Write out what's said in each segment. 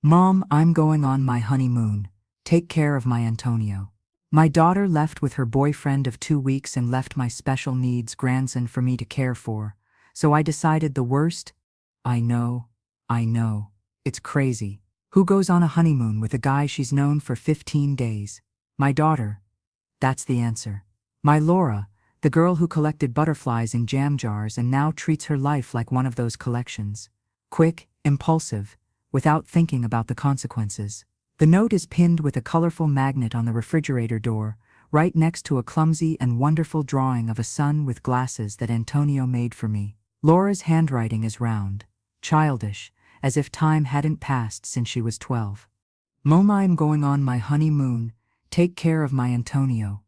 Mom, I'm going on my honeymoon. Take care of my Antonio. My daughter left with her boyfriend of 2 weeks and left my special needs grandson for me to care for. So I decided the worst. I know. It's crazy. Who goes on a honeymoon with a guy she's known for 15 days? My daughter. That's the answer. My Laura, the girl who collected butterflies in jam jars and now treats her life like one of those collections. Quick, impulsive, without thinking about the consequences. The note is pinned with a colorful magnet on the refrigerator door, right next to a clumsy and wonderful drawing of a sun with glasses that Antonio made for me. Laura's handwriting is round, childish, as if time hadn't passed since she was 12. Mom, I'm going on my honeymoon. Take care of my Antonio.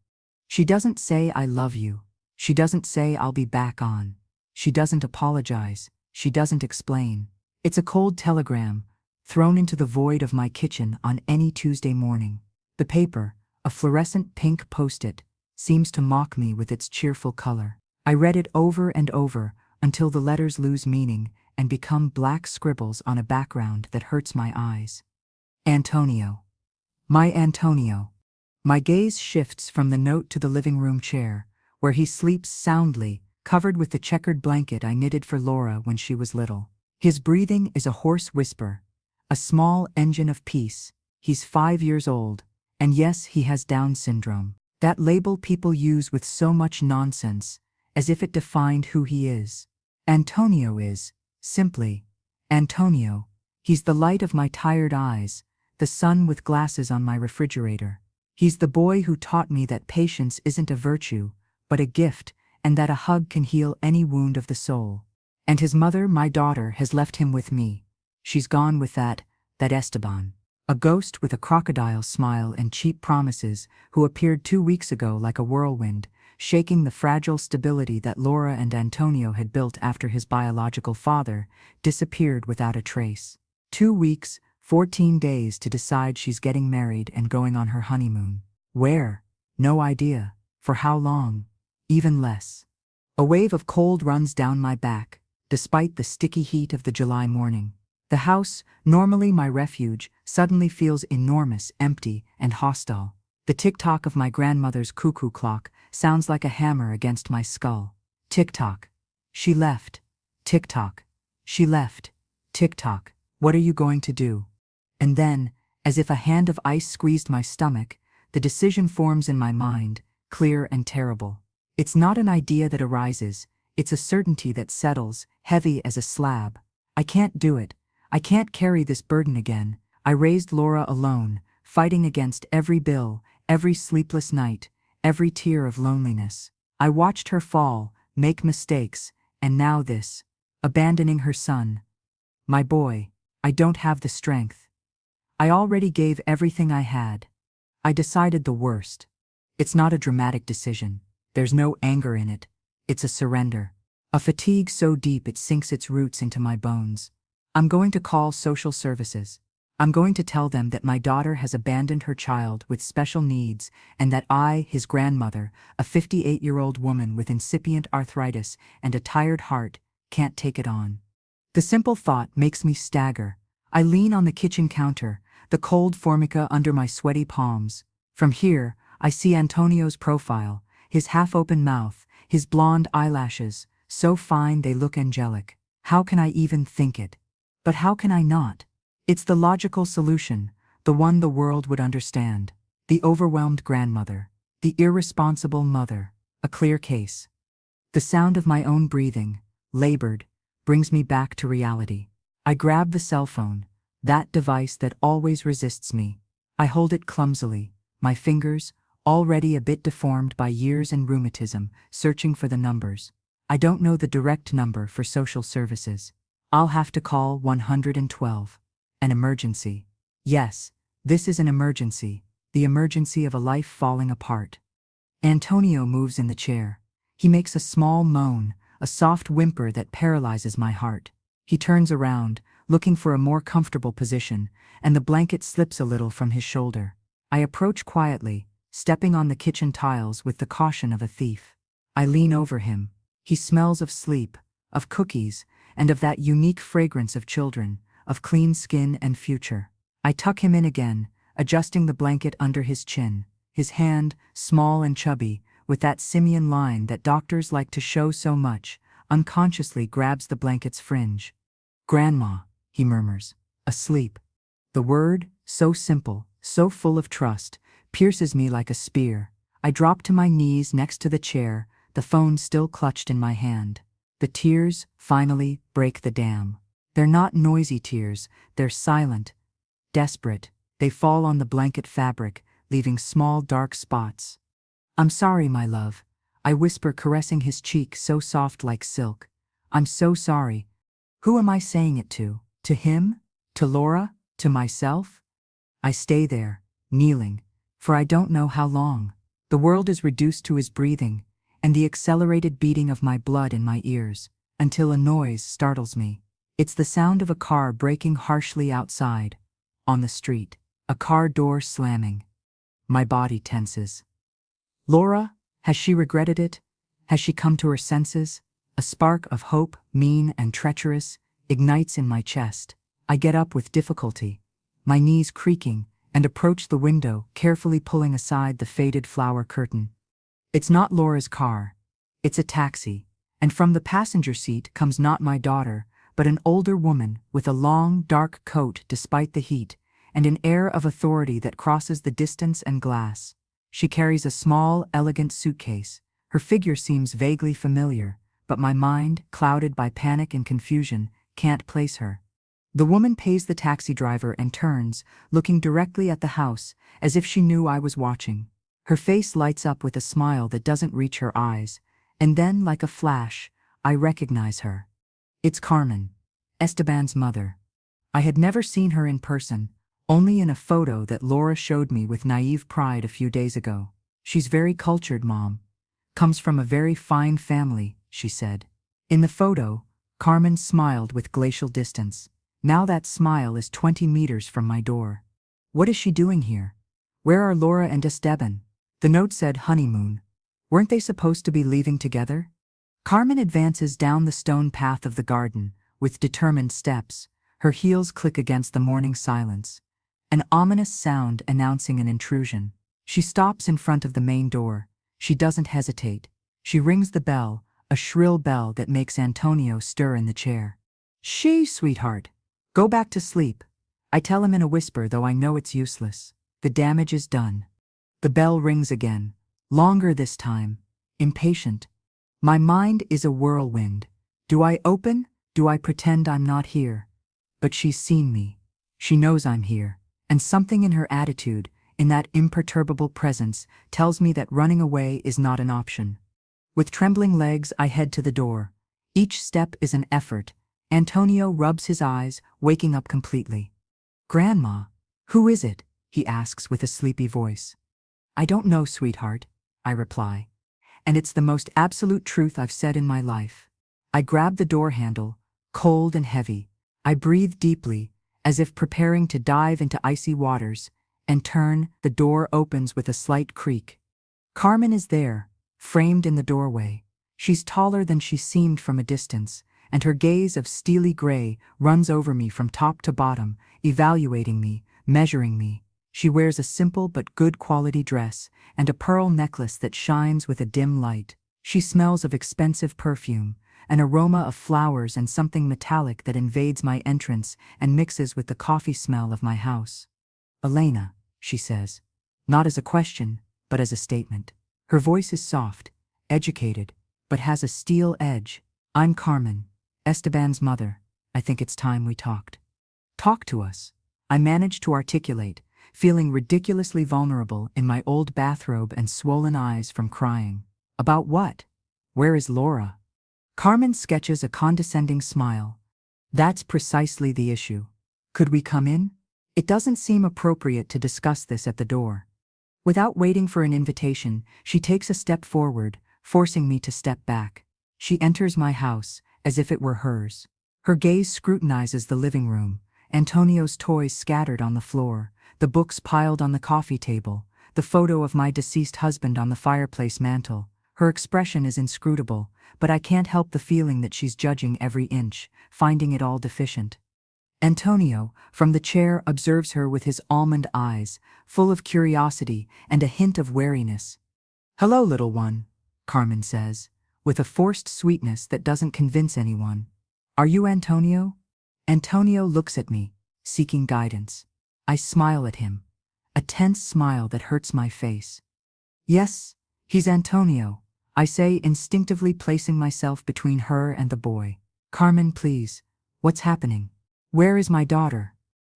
She doesn't say I love you. She doesn't say I'll be back on. She doesn't apologize. She doesn't explain. It's a cold telegram, thrown into the void of my kitchen on any Tuesday morning. The paper, a fluorescent pink post-it, seems to mock me with its cheerful color. I read it over and over until the letters lose meaning and become black scribbles on a background that hurts my eyes. Antonio. My Antonio. My gaze shifts from the note to the living room chair, where he sleeps soundly, covered with the checkered blanket I knitted for Laura when she was little. His breathing is a hoarse whisper, a small engine of peace. He's 5 years old, and yes, he has Down syndrome. That label people use with so much nonsense, as if it defined who he is. Antonio is, simply, Antonio. He's the light of my tired eyes, the sun with glasses on my refrigerator. He's the boy who taught me that patience isn't a virtue, but a gift, and that a hug can heal any wound of the soul. And his mother, my daughter, has left him with me. She's gone with that Esteban. A ghost with a crocodile smile and cheap promises, who appeared 2 weeks ago like a whirlwind, shaking the fragile stability that Laura and Antonio had built after his biological father disappeared without a trace. 2 weeks, 14 days to decide she's getting married and going on her honeymoon. Where? No idea. For how long? Even less. A wave of cold runs down my back, despite the sticky heat of the July morning. The house, normally my refuge, suddenly feels enormous, empty, and hostile. The tick-tock of my grandmother's cuckoo clock sounds like a hammer against my skull. Tick-tock. She left. Tick-tock. She left. Tick-tock. What are you going to do? And then, as if a hand of ice squeezed my stomach, the decision forms in my mind, clear and terrible. It's not an idea that arises, it's a certainty that settles, heavy as a slab. I can't do it. I can't carry this burden again. I raised Laura alone, fighting against every bill, every sleepless night, every tear of loneliness. I watched her fall, make mistakes, and now this, abandoning her son. My boy, I don't have the strength. I already gave everything I had. I decided the worst. It's not a dramatic decision. There's no anger in it. It's a surrender. A fatigue so deep it sinks its roots into my bones. I'm going to call social services. I'm going to tell them that my daughter has abandoned her child with special needs and that I, his grandmother, a 58-year-old woman with incipient arthritis and a tired heart, can't take it on. The simple thought makes me stagger. I lean on the kitchen counter, the cold formica under my sweaty palms. From here, I see Antonio's profile, his half-open mouth, his blonde eyelashes, so fine they look angelic. How can I even think it? But how can I not? It's the logical solution, the one the world would understand. The overwhelmed grandmother, the irresponsible mother, a clear case. The sound of my own breathing, labored, brings me back to reality. I grab the cell phone, that device that always resists me. I hold it clumsily, my fingers, already a bit deformed by years and rheumatism, searching for the numbers. I don't know the direct number for social services. I'll have to call 112. An emergency. Yes, this is an emergency, the emergency of a life falling apart. Antonio moves in the chair. He makes a small moan, a soft whimper that paralyzes my heart. He turns around, looking for a more comfortable position, and the blanket slips a little from his shoulder. I approach quietly, stepping on the kitchen tiles with the caution of a thief. I lean over him. He smells of sleep, of cookies, and of that unique fragrance of children, of clean skin and future. I tuck him in again, adjusting the blanket under his chin, his hand, small and chubby, with that simian line that doctors like to show so much, unconsciously grabs the blanket's fringe. "Grandma," he murmurs, "asleep." The word, so simple, so full of trust, pierces me like a spear. I drop to my knees next to the chair, the phone still clutched in my hand. The tears, finally, break the dam. They're not noisy tears, they're silent, desperate. They fall on the blanket fabric, leaving small dark spots. "I'm sorry, my love," I whisper, caressing his cheek so soft like silk. "I'm so sorry." Who am I saying it to? To him? To Laura? To myself? I stay there, kneeling, for I don't know how long. The world is reduced to his breathing, and the accelerated beating of my blood in my ears, until a noise startles me. It's the sound of a car braking harshly outside, on the street, a car door slamming. My body tenses. Laura? Has she regretted it? Has she come to her senses? A spark of hope, mean and treacherous, ignites in my chest. I get up with difficulty, my knees creaking, and approach the window, carefully pulling aside the faded flower curtain. It's not Laura's car. It's a taxi, and from the passenger seat comes not my daughter, but an older woman with a long, dark coat despite the heat, and an air of authority that crosses the distance and glass. She carries a small, elegant suitcase. Her figure seems vaguely familiar, but my mind, clouded by panic and confusion, can't place her. The woman pays the taxi driver and turns, looking directly at the house, as if she knew I was watching. Her face lights up with a smile that doesn't reach her eyes, and then, like a flash, I recognize her. It's Carmen, Esteban's mother. I had never seen her in person, only in a photo that Laura showed me with naive pride a few days ago. "She's very cultured, Mom. Comes from a very fine family," she said. In the photo, Carmen smiled with glacial distance. Now that smile is 20 meters from my door. What is she doing here? Where are Laura and Esteban? The note said honeymoon. Weren't they supposed to be leaving together? Carmen advances down the stone path of the garden, with determined steps. Her heels click against the morning silence. An ominous sound announcing an intrusion. She stops in front of the main door. She doesn't hesitate. She rings the bell, a shrill bell that makes Antonio stir in the chair. Sweetheart. Go back to sleep." I tell him in a whisper, though I know it's useless. The damage is done. The bell rings again, longer this time, impatient. My mind is a whirlwind. Do I open? Do I pretend I'm not here? But she's seen me. She knows I'm here, and something in her attitude, in that imperturbable presence, tells me that running away is not an option. With trembling legs, I head to the door. Each step is an effort. Antonio rubs his eyes, waking up completely. "Grandma, who is it?" he asks with a sleepy voice. "I don't know, sweetheart," I reply. And it's the most absolute truth I've said in my life. I grab the door handle, cold and heavy. I breathe deeply, as if preparing to dive into icy waters, and turn. The door opens with a slight creak. Carmen is there, framed in the doorway. She's taller than she seemed from a distance, and her gaze of steely gray runs over me from top to bottom, evaluating me, measuring me. She wears a simple but good quality dress, and a pearl necklace that shines with a dim light. She smells of expensive perfume, an aroma of flowers and something metallic that invades my entrance and mixes with the coffee smell of my house. "Elena," she says, not as a question, but as a statement. Her voice is soft, educated, but has a steel edge. "I'm Carmen, Esteban's mother. I think it's time we talked." "Talk to us," I manage to articulate, feeling ridiculously vulnerable in my old bathrobe and swollen eyes from crying. "About what? Where is Laura?" Carmen sketches a condescending smile. "That's precisely the issue. Could we come in? It doesn't seem appropriate to discuss this at the door." Without waiting for an invitation, she takes a step forward, forcing me to step back. She enters my house, as if it were hers. Her gaze scrutinizes the living room, Antonio's toys scattered on the floor, the books piled on the coffee table, the photo of my deceased husband on the fireplace mantel. Her expression is inscrutable, but I can't help the feeling that she's judging every inch, finding it all deficient. Antonio, from the chair, observes her with his almond eyes, full of curiosity and a hint of wariness. "Hello, little one," Carmen says, with a forced sweetness that doesn't convince anyone. "Are you Antonio?" Antonio looks at me, seeking guidance. I smile at him, a tense smile that hurts my face. "Yes, he's Antonio," I say, instinctively placing myself between her and the boy. "Carmen, please, what's happening? Where is my daughter?"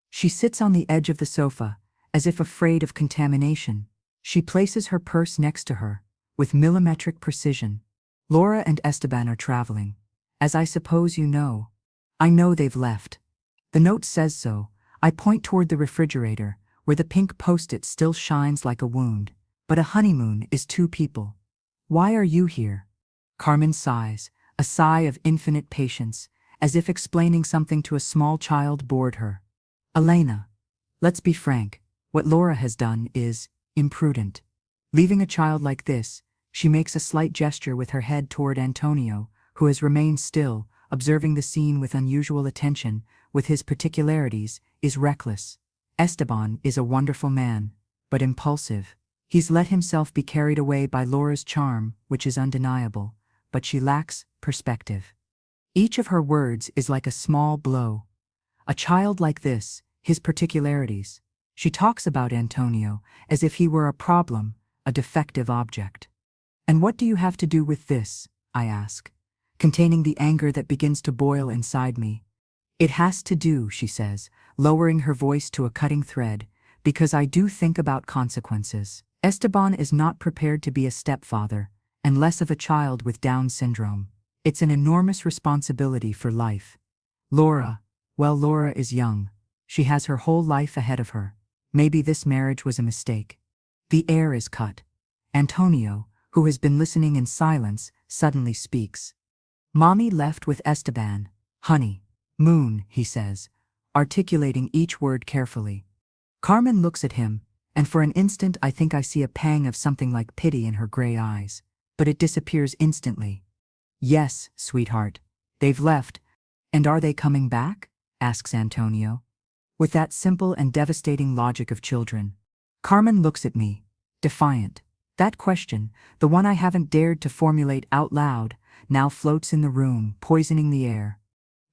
She sits on the edge of the sofa, as if afraid of contamination. She places her purse next to her, with millimetric precision. "Laura and Esteban are traveling, as I suppose you know." "I know they've left. The note says so." I point toward the refrigerator, where the pink post-it still shines like a wound. "But a honeymoon is two people. Why are you here?" Carmen sighs, a sigh of infinite patience, as if explaining something to a small child bored her. "Elena, let's be frank, what Laura has done is imprudent. Leaving a child like this," she makes a slight gesture with her head toward Antonio, who has remained still, observing the scene with unusual attention, with his particularities, "is reckless. Esteban is a wonderful man, but impulsive. He's let himself be carried away by Laura's charm, which is undeniable, but she lacks perspective." Each of her words is like a small blow. A child like this, his particularities. She talks about Antonio as if he were a problem, a defective object. "And what do you have to do with this?" I ask, containing the anger that begins to boil inside me. "It has to do," she says, lowering her voice to a cutting thread, "because I do think about consequences. Esteban is not prepared to be a stepfather, and less of a child with Down syndrome. It's an enormous responsibility for life. Laura, well, Laura is young. She has her whole life ahead of her. Maybe this marriage was a mistake." The air is cut. Antonio, who has been listening in silence, suddenly speaks. "Mommy left with Esteban. Honey, moon," he says, articulating each word carefully. Carmen looks at him, and for an instant I think I see a pang of something like pity in her gray eyes, but it disappears instantly. "Yes, sweetheart, they've left." "And are they coming back?" asks Antonio, with that simple and devastating logic of children. Carmen looks at me, defiant. That question, the one I haven't dared to formulate out loud, now floats in the room, poisoning the air.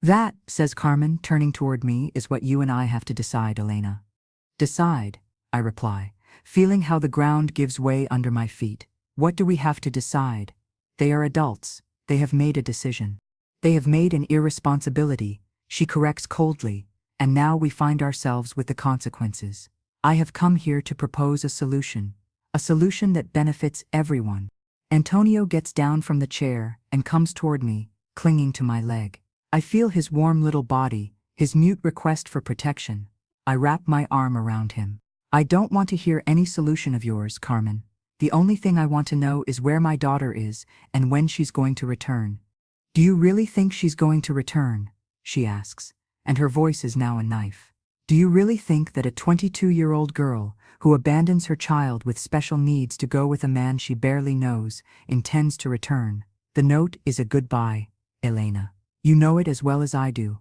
"That," says Carmen, turning toward me, "is what you and I have to decide, Elena." "Decide?" I reply, feeling how the ground gives way under my feet. "What do we have to decide? They are adults. They have made a decision. They have made an irresponsibility," she corrects coldly, "and now we find ourselves with the consequences. I have come here to propose a solution that benefits everyone." Antonio gets down from the chair and comes toward me, clinging to my leg. I feel his warm little body, his mute request for protection. I wrap my arm around him. "I don't want to hear any solution of yours, Carmen. The only thing I want to know is where my daughter is and when she's going to return." "Do you really think she's going to return?" she asks, and her voice is now a knife. "Do you really think that a 22-year-old girl who abandons her child with special needs to go with a man she barely knows intends to return? The note is a goodbye, Elena. You know it as well as I do."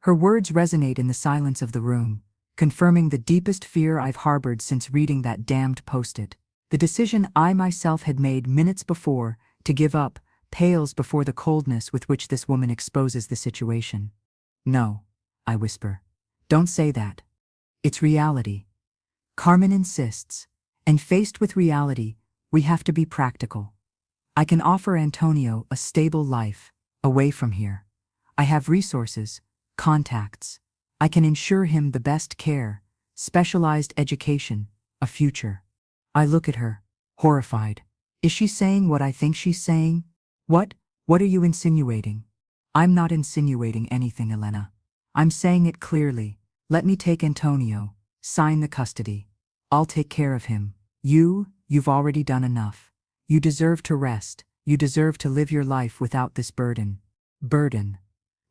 Her words resonate in the silence of the room, confirming the deepest fear I've harbored since reading that damned post-it. The decision I myself had made minutes before, to give up, pales before the coldness with which this woman exposes the situation. "No," I whisper. "Don't say that. It's reality." Carmen insists, and faced with reality, we have to be practical. I can offer Antonio a stable life, away from here. I have resources, contacts. I can ensure him the best care, specialized education, a future. I look at her, horrified. Is she saying what I think she's saying? What are you insinuating?" "I'm not insinuating anything, Elena. I'm saying it clearly. Let me take Antonio, sign the custody. I'll take care of him. You've already done enough. You deserve to rest. You deserve to live your life without this burden." Burden.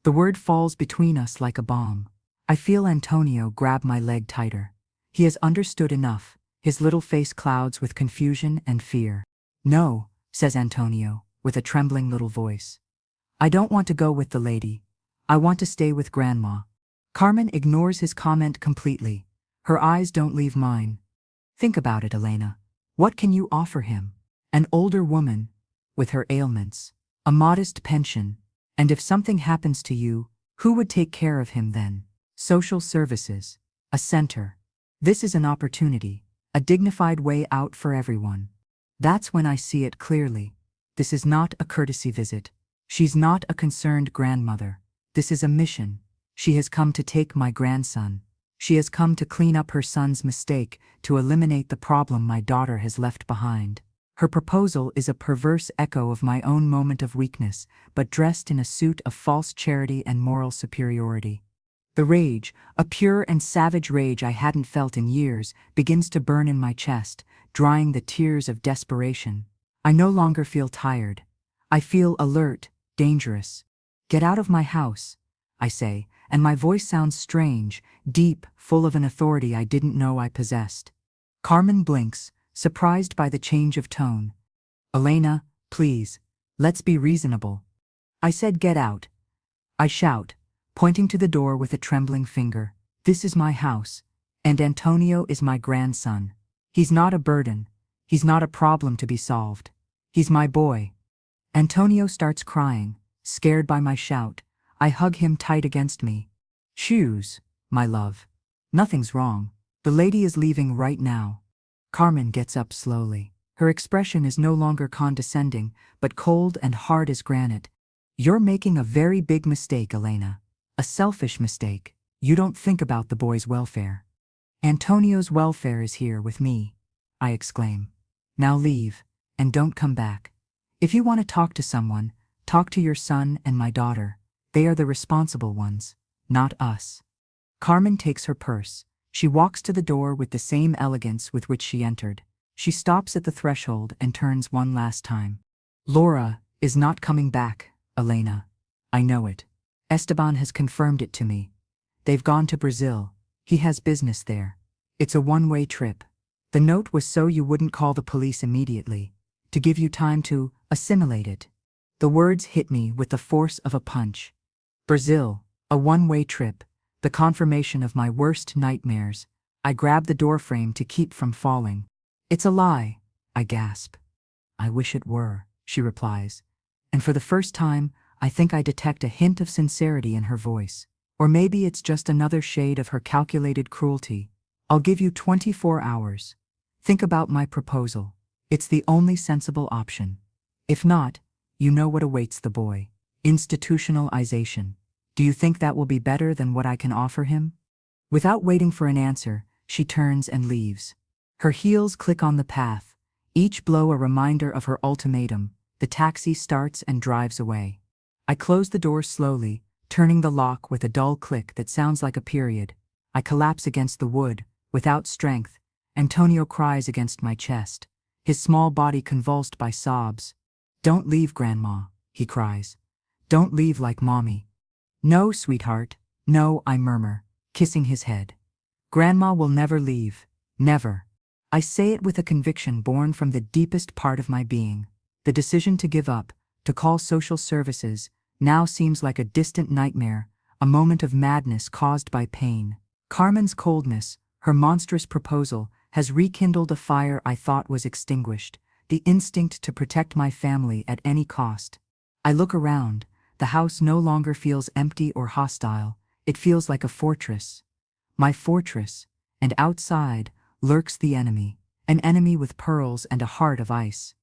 The word falls between us like a bomb. I feel Antonio grab my leg tighter. He has understood enough. His little face clouds with confusion and fear. "No," says Antonio, with a trembling little voice. "I don't want to go with the lady. I want to stay with Grandma." Carmen ignores his comment completely. Her eyes don't leave mine. Think about it, Elena. What can you offer him? An older woman, with her ailments, a modest pension, and if something happens to you, who would take care of him then? Social services, a center. This is an opportunity, a dignified way out for everyone. That's when I see it clearly. This is not a courtesy visit. She's not a concerned grandmother. This is a mission. She has come to take my grandson. She has come to clean up her son's mistake, to eliminate the problem my daughter has left behind. Her proposal is a perverse echo of my own moment of weakness, but dressed in a suit of false charity and moral superiority. The rage, a pure and savage rage I hadn't felt in years, begins to burn in my chest, drying the tears of desperation. I no longer feel tired. I feel alert, dangerous. Get out of my house, I say, and my voice sounds strange, deep, full of an authority I didn't know I possessed. Carmen blinks, surprised by the change of tone. Elena, please, let's be reasonable. I said get out. I shout, pointing to the door with a trembling finger. This is my house, and Antonio is my grandson. He's not a burden. He's not a problem to be solved. He's my boy. Antonio starts crying, scared by my shout. I hug him tight against me. Choose, my love. Nothing's wrong. The lady is leaving right now. Carmen gets up slowly. Her expression is no longer condescending, but cold and hard as granite. You're making a very big mistake, Elena. A selfish mistake. You don't think about the boy's welfare. Antonio's welfare is here with me, I exclaim. Now leave, and don't come back. If you want to talk to someone, talk to your son and my daughter. They are the responsible ones, not us. Carmen takes her purse. She walks to the door with the same elegance with which she entered. She stops at the threshold and turns one last time. Laura is not coming back, Elena. I know it. Esteban has confirmed it to me. They've gone to Brazil. He has business there. It's a one-way trip. The note was so you wouldn't call the police immediately, to give you time to assimilate it. The words hit me with the force of a punch. Brazil, a one-way trip, the confirmation of my worst nightmares. I grab the doorframe to keep from falling. It's a lie, I gasp. I wish it were, she replies. And for the first time, I think I detect a hint of sincerity in her voice. Or maybe it's just another shade of her calculated cruelty. I'll give you 24 hours. Think about my proposal. It's the only sensible option. If not, you know what awaits the boy. Institutionalization. Do you think that will be better than what I can offer him? Without waiting for an answer, she turns and leaves. Her heels click on the path, each blow a reminder of her ultimatum. The taxi starts and drives away. I close the door slowly, turning the lock with a dull click that sounds like a period. I collapse against the wood, without strength. Antonio cries against my chest, his small body convulsed by sobs. Don't leave, Grandma, he cries. Don't leave like Mommy. No, sweetheart, no, I murmur, kissing his head. Grandma will never leave, never. I say it with a conviction born from the deepest part of my being. The decision to give up, to call social services, now seems like a distant nightmare, a moment of madness caused by pain. Carmen's coldness, her monstrous proposal, has rekindled a fire I thought was extinguished, the instinct to protect my family at any cost. I look around. The house no longer feels empty or hostile. It feels like a fortress. My fortress, and outside lurks the enemy, an enemy with pearls and a heart of ice.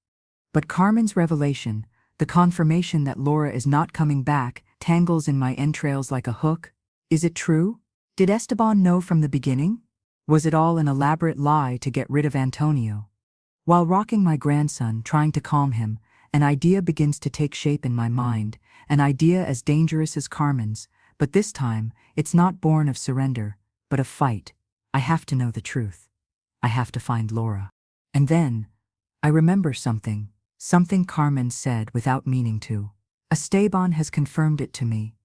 But Carmen's revelation, the confirmation that Laura is not coming back, tangles in my entrails like a hook. Is it true? Did Esteban know from the beginning? Was it all an elaborate lie to get rid of Antonio? While rocking my grandson, trying to calm him, an idea begins to take shape in my mind, an idea as dangerous as Carmen's, but this time, it's not born of surrender, but of fight. I have to know the truth. I have to find Laura. And then, I remember something Carmen said without meaning to. Esteban has confirmed it to me.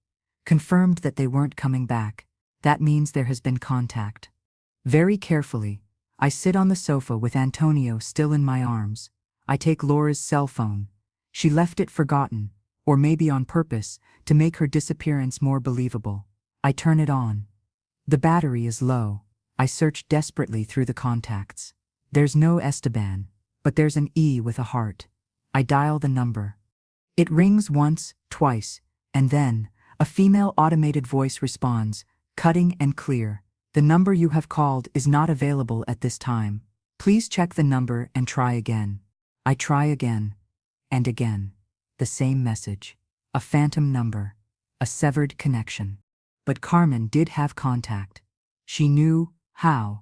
Confirmed that they weren't coming back. That means there has been contact. Very carefully, I sit on the sofa with Antonio still in my arms. I take Laura's cell phone. She left it forgotten, or maybe on purpose, to make her disappearance more believable. I turn it on. The battery is low. I search desperately through the contacts. There's no Esteban, but there's an E with a heart. I dial the number. It rings once, twice, and then a female automated voice responds, cutting and clear. The number you have called is not available at this time. Please check the number and try again. I try again, and again. The same message. A phantom number. A severed connection. But Carmen did have contact. She knew how.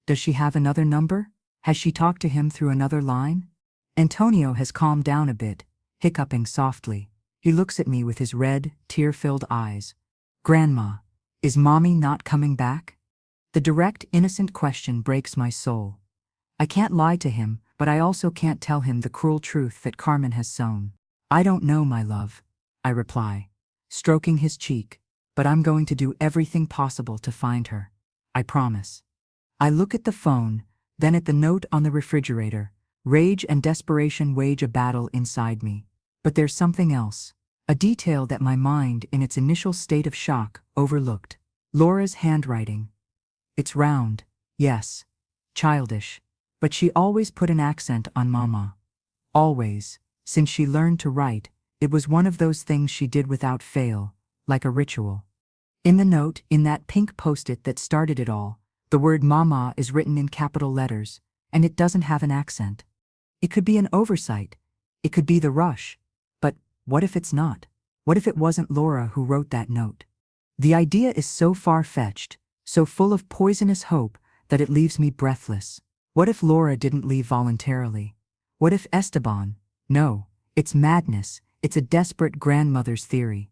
Does she have another number? Has she talked to him through another line? Antonio has calmed down a bit, hiccuping softly. He looks at me with his red, tear-filled eyes. Grandma, is Mommy not coming back? The direct, innocent question breaks my soul. I can't lie to him, but I also can't tell him the cruel truth that Carmen has sown. I don't know, my love, I reply, stroking his cheek, but I'm going to do everything possible to find her. I promise. I look at the phone, then at the note on the refrigerator. Rage and desperation wage a battle inside me. But there's something else. A detail that my mind, in its initial state of shock, overlooked. Laura's handwriting. It's round, yes, childish, but she always put an accent on Mama. Always, since she learned to write, it was one of those things she did without fail, like a ritual. In the note, in that pink post-it that started it all, the word Mama is written in capital letters, and it doesn't have an accent. It could be an oversight. It could be the rush. But what if it's not? What if it wasn't Laura who wrote that note? The idea is so far-fetched, so full of poisonous hope, that it leaves me breathless. What if Laura didn't leave voluntarily? What if Esteban? No, it's madness. It's a desperate grandmother's theory.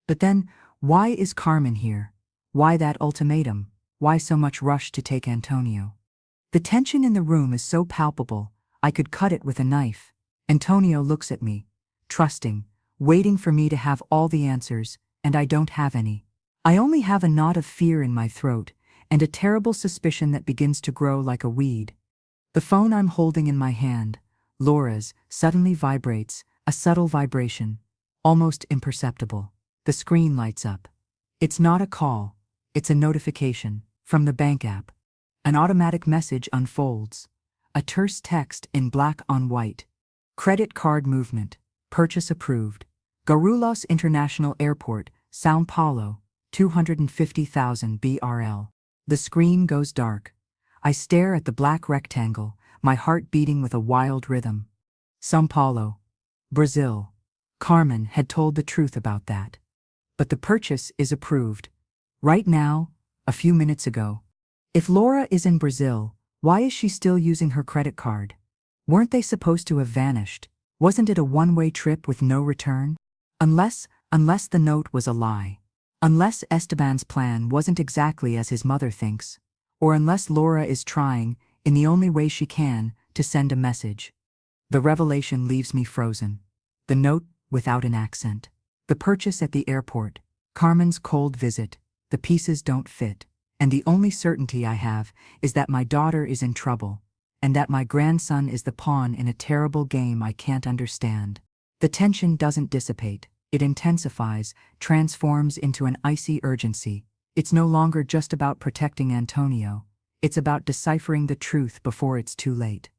But then, why is Carmen here? Why that ultimatum? Why so much rush to take Antonio? The tension in the room is so palpable, I could cut it with a knife. Antonio looks at me, trusting, waiting for me to have all the answers, and I don't have any. I only have a knot of fear in my throat, and a terrible suspicion that begins to grow like a weed. The phone I'm holding in my hand, Laura's, suddenly vibrates, a subtle vibration, almost imperceptible. The screen lights up. It's not a call, it's a notification, from the bank app. An automatic message unfolds. A terse text in black on white. Credit card movement. Purchase approved. Guarulhos International Airport, São Paulo, 250,000 BRL. The screen goes dark. I stare at the black rectangle, my heart beating with a wild rhythm. São Paulo, Brazil. Carmen had told the truth about that. But the purchase is approved. Right now, a few minutes ago. If Laura is in Brazil, why is she still using her credit card? Weren't they supposed to have vanished? Wasn't it a one-way trip with no return? Unless the note was a lie. Unless Esteban's plan wasn't exactly as his mother thinks. Or unless Laura is trying, in the only way she can, to send a message. The revelation leaves me frozen. The note, without an accent. The purchase at the airport. Carmen's cold visit. The pieces don't fit. And the only certainty I have is that my daughter is in trouble, and that my grandson is the pawn in a terrible game I can't understand. The tension doesn't dissipate. It intensifies, transforms into an icy urgency. It's no longer just about protecting Antonio. It's about deciphering the truth before it's too late.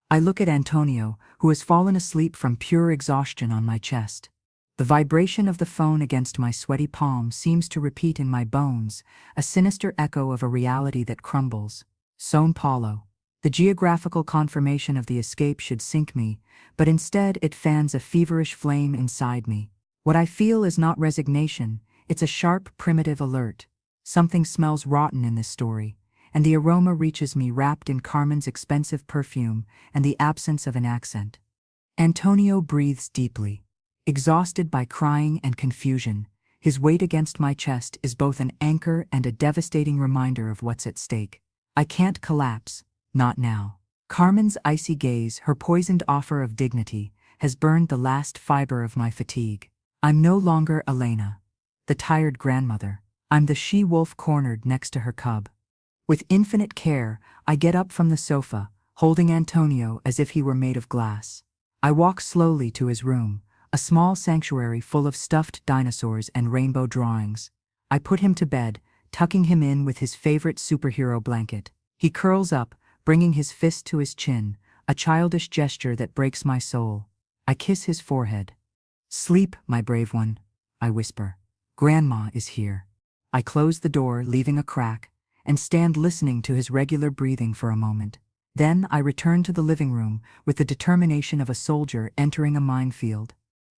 I look at Antonio, who has fallen asleep from pure exhaustion on my chest. The vibration of the phone against my sweaty palm seems to repeat in my bones, a sinister echo of a reality that crumbles. São Paulo. The geographical confirmation of the escape should sink me, but instead it fans a feverish flame inside me. What I feel is not resignation, it's a sharp, primitive alert. Something smells rotten in this story, and the aroma reaches me wrapped in Carmen's expensive perfume and the absence of an accent. Antonio breathes deeply. Exhausted by crying and confusion, his weight against my chest is both an anchor and a devastating reminder of what's at stake. I can't collapse, not now. Carmen's icy gaze, her poisoned offer of dignity, has burned the last fiber of my fatigue. I'm no longer Elena, the tired grandmother. I'm the she-wolf cornered next to her cub. With infinite care, I get up from the sofa, holding Antonio as if he were made of glass. I walk slowly to his room, a small sanctuary full of stuffed dinosaurs and rainbow drawings. I put him to bed, tucking him in with his favorite superhero blanket. He curls up, bringing his fist to his chin, a childish gesture that breaks my soul. I kiss his forehead. "Sleep, my brave one," I whisper. "Grandma is here." I close the door, leaving a crack, and stand listening to his regular breathing for a moment. Then I return to the living room with the determination of a soldier entering a minefield.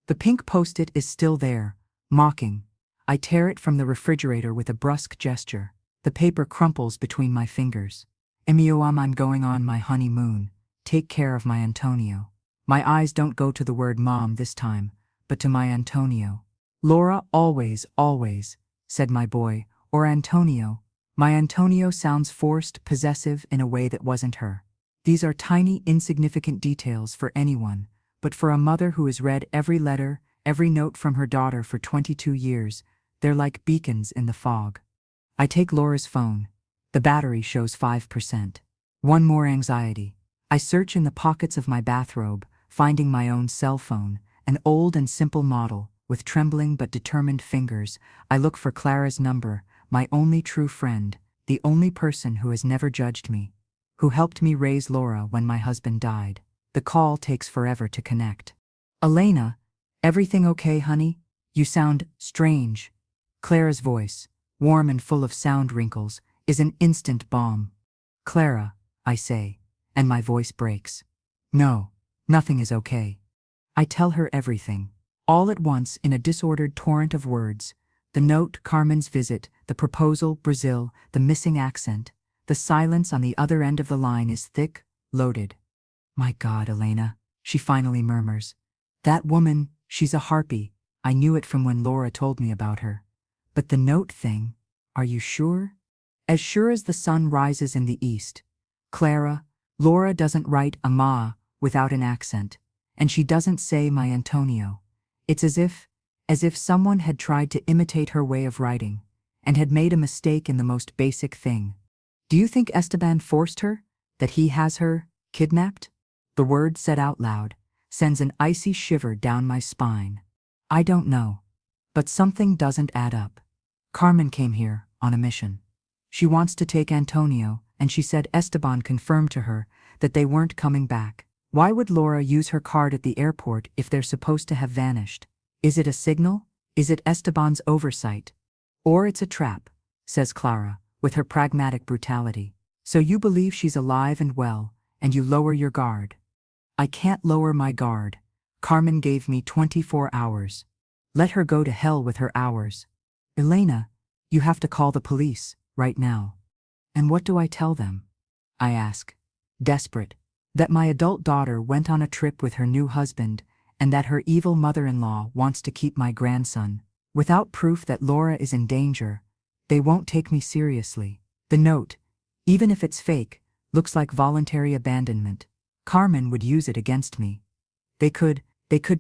The pink post-it is still there, mocking. I tear it from the refrigerator with a brusque gesture. The paper crumples between my fingers. I'm going on my honeymoon. Take care of my Antonio. My eyes don't go to the word mom this time, but to my Antonio. "Laura, always, always," said my boy, or Antonio. My Antonio sounds forced, possessive in a way that wasn't her. These are tiny, insignificant details for anyone, but for a mother who has read every letter, every note from her daughter for 22 years, they're like beacons in the fog. I take Laura's phone. The battery shows 5%. One more anxiety. I search in the pockets of my bathrobe, finding my own cell phone, an old and simple model. With trembling but determined fingers, I look for Clara's number, my only true friend, the only person who has never judged me, who helped me raise Laura when my husband died. The call takes forever to connect. "Elena, everything okay, honey? You sound strange." Clara's voice, warm and full of sound wrinkles, is an instant balm. "Clara," I say, and my voice breaks. "No, nothing is okay." I tell her everything. All at once in a disordered torrent of words. The note, Carmen's visit, the proposal, Brazil, the missing accent. The silence on the other end of the line is thick, loaded. "My God, Elena," she finally murmurs. "That woman, she's a harpy. I knew it from when Laura told me about her. But the note thing, are you sure?" "As sure as the sun rises in the east. Clara, Laura doesn't write ama without an accent. And she doesn't say my Antonio. It's as if someone had tried to imitate her way of writing, and had made a mistake in the most basic thing. Do you think Esteban forced her? That he has her kidnapped?" The word said out loud sends an icy shiver down my spine. I don't know. But something doesn't add up. Carmen came here on a mission. She wants to take Antonio, and she said Esteban confirmed to her that they weren't coming back. Why would Laura use her card at the airport if they're supposed to have vanished? Is it a signal? Is it Esteban's oversight? Or it's a trap, says Clara, with her pragmatic brutality. So you believe she's alive and well, and you lower your guard. I can't lower my guard. Carmen gave me 24 hours. Let her go to hell with her hours. Elena, you have to call the police, right now. And what do I tell them? I ask, desperate. That my adult daughter went on a trip with her new husband, and that her evil mother-in-law wants to keep my grandson. Without proof that Laura is in danger, they won't take me seriously. The note, even if it's fake, looks like voluntary abandonment. Carmen would use it against me. They could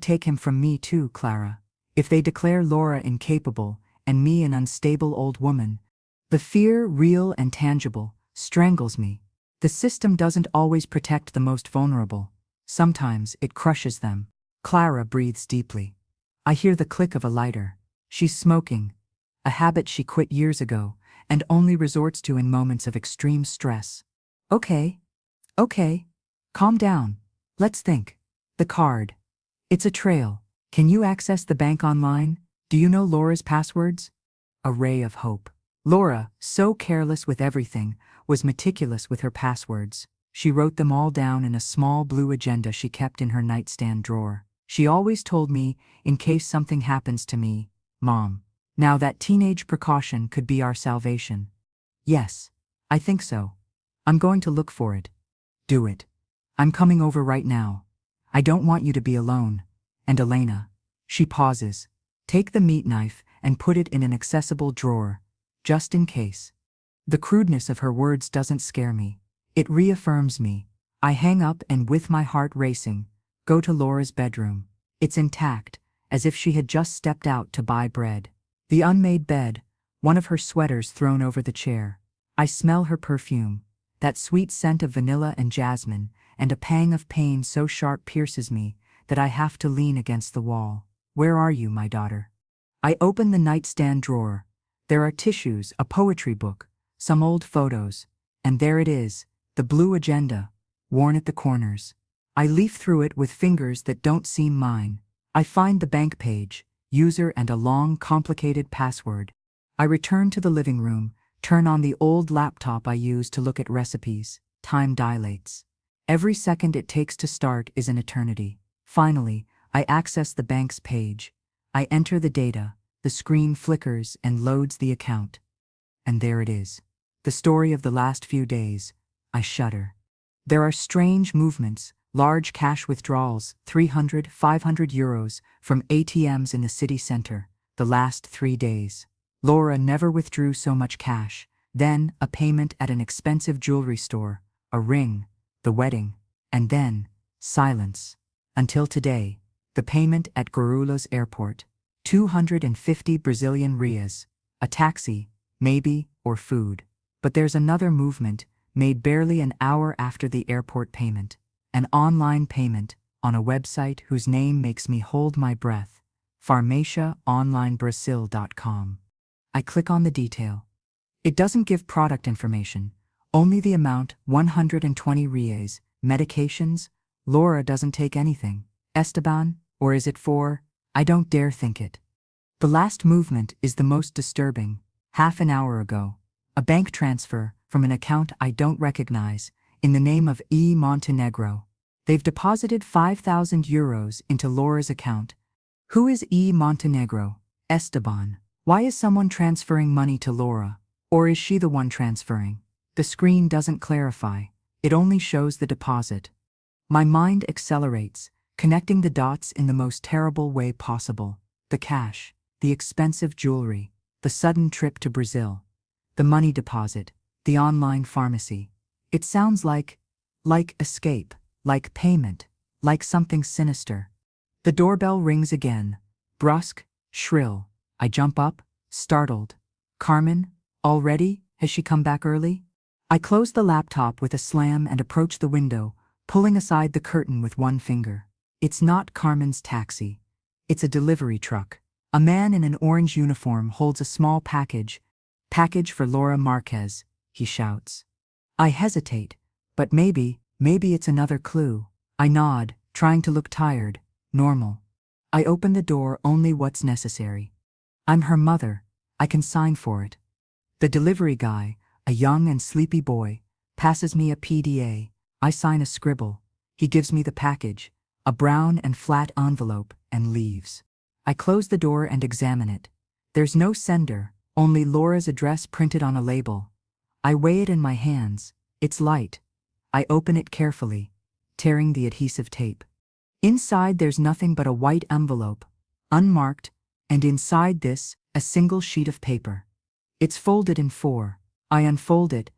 take him from me too, Clara. If they declare Laura incapable, and me an unstable old woman, the fear, real and tangible, strangles me. The system doesn't always protect the most vulnerable. Sometimes it crushes them. Clara breathes deeply. I hear the click of a lighter. She's smoking, a habit she quit years ago and only resorts to in moments of extreme stress. Okay, calm down. Let's think. The card. It's a trail. Can you access the bank online? Do you know Laura's passwords? A ray of hope. Laura, so careless with everything, was meticulous with her passwords. She wrote them all down in a small blue agenda she kept in her nightstand drawer. She always told me, in case something happens to me, Mom. Now that teenage precaution could be our salvation. Yes, I think so. I'm going to look for it. Do it. I'm coming over right now. I don't want you to be alone. And Elena. She pauses. Take the meat knife and put it in an accessible drawer, just in case. The crudeness of her words doesn't scare me. It reaffirms me. I hang up and, with my heart racing, go to Laura's bedroom. It's intact, as if she had just stepped out to buy bread. The unmade bed, one of her sweaters thrown over the chair. I smell her perfume, that sweet scent of vanilla and jasmine, and a pang of pain so sharp pierces me that I have to lean against the wall. Where are you, my daughter? I open the nightstand drawer. There are tissues, a poetry book, some old photos, and there it is, the blue agenda, worn at the corners. I leaf through it with fingers that don't seem mine. I find the bank page, user and a long, complicated password. I return to the living room, turn on the old laptop I use to look at recipes. Time dilates. Every second it takes to start is an eternity. Finally, I access the bank's page. I enter the data, the screen flickers and loads the account. And there it is. The story of the last few days. I shudder. There are strange movements, large cash withdrawals, 300, 500 euros, from ATMs in the city center, the last 3 days. Laura never withdrew so much cash. Then, a payment at an expensive jewelry store, a ring, the wedding, and then, silence. Until today, the payment at Guarulhos airport, 250 Brazilian reais, a taxi, maybe, or food. But there's another movement, made barely an hour after the airport payment, an online payment, on a website whose name makes me hold my breath, farmaciaonlinebrasil.com. I click on the detail. It doesn't give product information, only the amount, 120 reais, medications. Laura doesn't take anything. Esteban, or is it for? I don't dare think it. The last movement is the most disturbing. Half an hour ago, a bank transfer from an account I don't recognize, in the name of E. Montenegro. They've deposited 5,000 euros into Laura's account. Who is E. Montenegro? Esteban. Why is someone transferring money to Laura? Or is she the one transferring? The screen doesn't clarify. It only shows the deposit. My mind accelerates, connecting the dots in the most terrible way possible. The cash, the expensive jewelry, the sudden trip to Brazil, the money deposit, the online pharmacy. It sounds like escape, like payment, like something sinister. The doorbell rings again, brusque, shrill. I jump up, startled. Carmen? Already? Has she come back early? I close the laptop with a slam and approach the window, pulling aside the curtain with one finger. It's not Carmen's taxi. It's a delivery truck. A man in an orange uniform holds a small package. Package for Laura Marquez, he shouts. I hesitate, but maybe it's another clue. I nod, trying to look tired, normal. I open the door only what's necessary. I'm her mother. I can sign for it. The delivery guy, a young and sleepy boy, passes me a PDA. I sign a scribble. He gives me the package, a brown and flat envelope, and leaves. I close the door and examine it. There's no sender, only Laura's address printed on a label. I weigh it in my hands. It's light. I open it carefully, tearing the adhesive tape. Inside there's nothing but a white envelope, unmarked, and inside this, a single sheet of paper. It's folded in 4. I unfold it.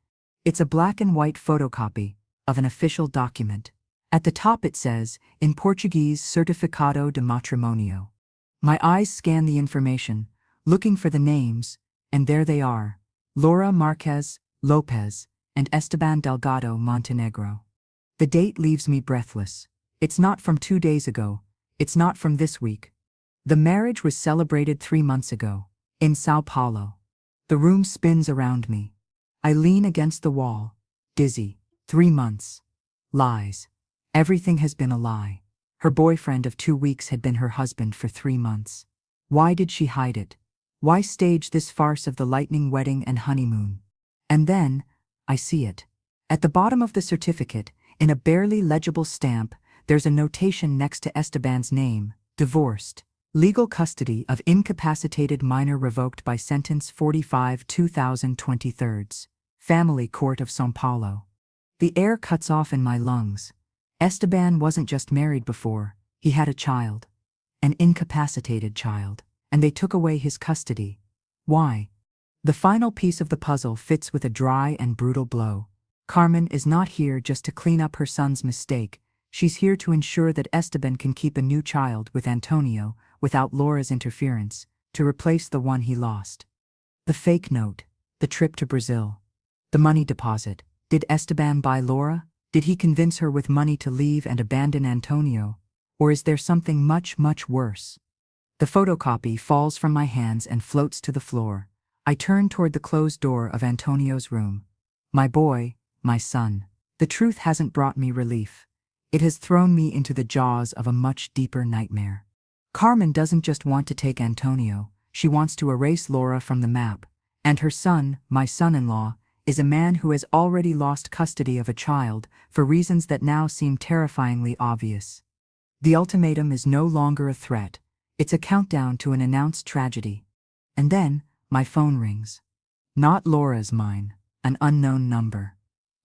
It's a black and white photocopy of an official document. At the top it says, in Portuguese, Certificado de Matrimonio. My eyes scan the information, looking for the names, and there they are. Laura Marquez Lopez and Esteban Delgado Montenegro. The date leaves me breathless. It's not from 2 days ago. It's not from this week. The marriage was celebrated 3 months ago, in Sao Paulo. The room spins around me. I lean against the wall, dizzy. 3 months. Lies. Everything has been a lie. Her boyfriend of 2 weeks had been her husband for 3 months. Why did she hide it? Why stage this farce of the lightning wedding and honeymoon? And then, I see it. At the bottom of the certificate, in a barely legible stamp, there's a notation next to Esteban's name, divorced. Legal custody of incapacitated minor revoked by Sentence 45/2023. Family Court of São Paulo. The air cuts off in my lungs. Esteban wasn't just married before, he had a child. An incapacitated child. And they took away his custody. Why? The final piece of the puzzle fits with a dry and brutal blow. Carmen is not here just to clean up her son's mistake. She's here to ensure that Esteban can keep a new child with Antonio, without Laura's interference, to replace the one he lost. The fake note, the trip to Brazil, the money deposit. Did Esteban buy Laura? Did he convince her with money to leave and abandon Antonio? Or is there something much, much worse? The photocopy falls from my hands and floats to the floor. I turned toward the closed door of Antonio's room. My boy, my son. The truth hasn't brought me relief. It has thrown me into the jaws of a much deeper nightmare. Carmen doesn't just want to take Antonio, she wants to erase Laura from the map. And her son, my son-in-law, is a man who has already lost custody of a child for reasons that now seem terrifyingly obvious. The ultimatum is no longer a threat. It's a countdown to an announced tragedy. And then, my phone rings. Not Laura's, mine, an unknown number.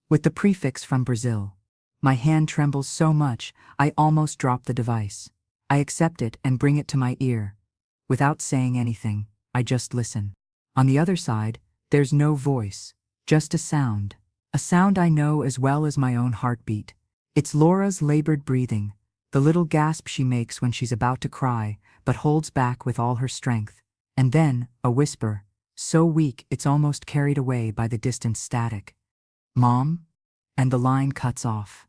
With the prefix from Brazil. My hand trembles so much, I almost drop the device. I accept it and bring it to my ear. Without saying anything, I just listen. On the other side, there's no voice, just a sound. A sound I know as well as my own heartbeat. It's Laura's labored breathing, the little gasp she makes when she's about to cry, but holds back with all her strength. And then, a whisper, so weak it's almost carried away by the distant static. Mom? And the line cuts off.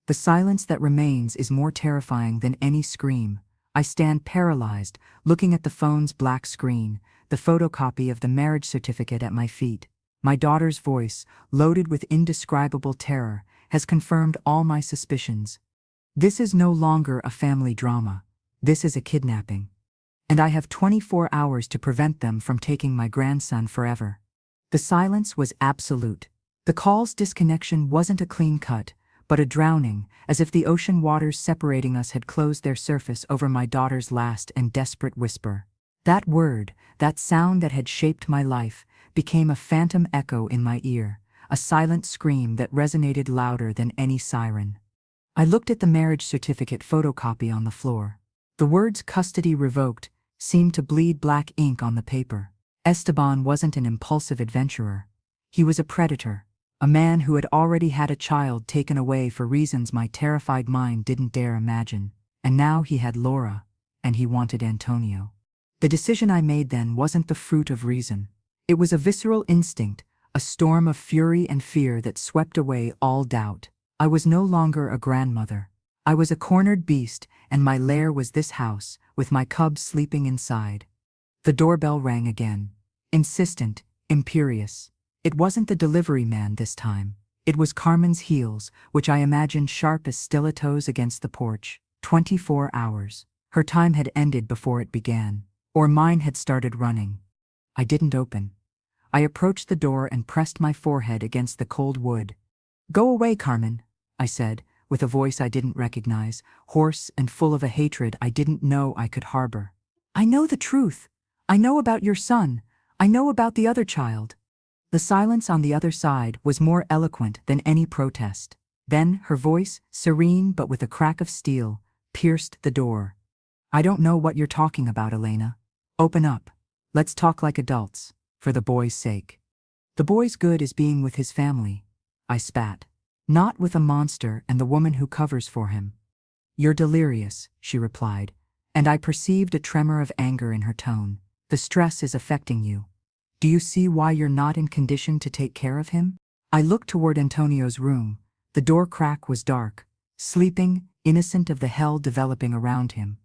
The silence that remains is more terrifying than any scream. I stand paralyzed, looking at the phone's black screen, the photocopy of the marriage certificate at my feet. My daughter's voice, loaded with indescribable terror, has confirmed all my suspicions. This is no longer a family drama. This is a kidnapping. And I have 24 hours to prevent them from taking my grandson forever. The silence was absolute. The call's disconnection wasn't a clean cut, but a drowning, as if the ocean waters separating us had closed their surface over my daughter's last and desperate whisper. That word, that sound that had shaped my life, became a phantom echo in my ear, a silent scream that resonated louder than any siren. I looked at the marriage certificate photocopy on the floor. The words "custody revoked" seemed to bleed black ink on the paper. Esteban wasn't an impulsive adventurer. He was a predator, a man who had already had a child taken away for reasons my terrified mind didn't dare imagine. And now he had Laura, and he wanted Antonio. The decision I made then wasn't the fruit of reason. It was a visceral instinct, a storm of fury and fear that swept away all doubt. I was no longer a grandmother. I was a cornered beast, and my lair was this house, with my cubs sleeping inside. The doorbell rang again. Insistent, imperious. It wasn't the delivery man this time. It was Carmen's heels, which I imagined sharp as stilettos against the porch. 24 hours. Her time had ended before it began. Or mine had started running. I didn't open. I approached the door and pressed my forehead against the cold wood. "Go away, Carmen," I said, with a voice I didn't recognize, hoarse and full of a hatred I didn't know I could harbor. "I know the truth. I know about your son. I know about the other child." The silence on the other side was more eloquent than any protest. Then her voice, serene but with a crack of steel, pierced the door. "I don't know what you're talking about, Elena. Open up. Let's talk like adults, for the boy's sake." "The boy's good is being with his family," I spat. "Not with a monster and the woman who covers for him." "You're delirious," she replied, and I perceived a tremor of anger in her tone. "The stress is affecting you. Do you see why you're not in condition to take care of him?" I looked toward Antonio's room. The door crack was dark, sleeping, innocent of the hell developing around him.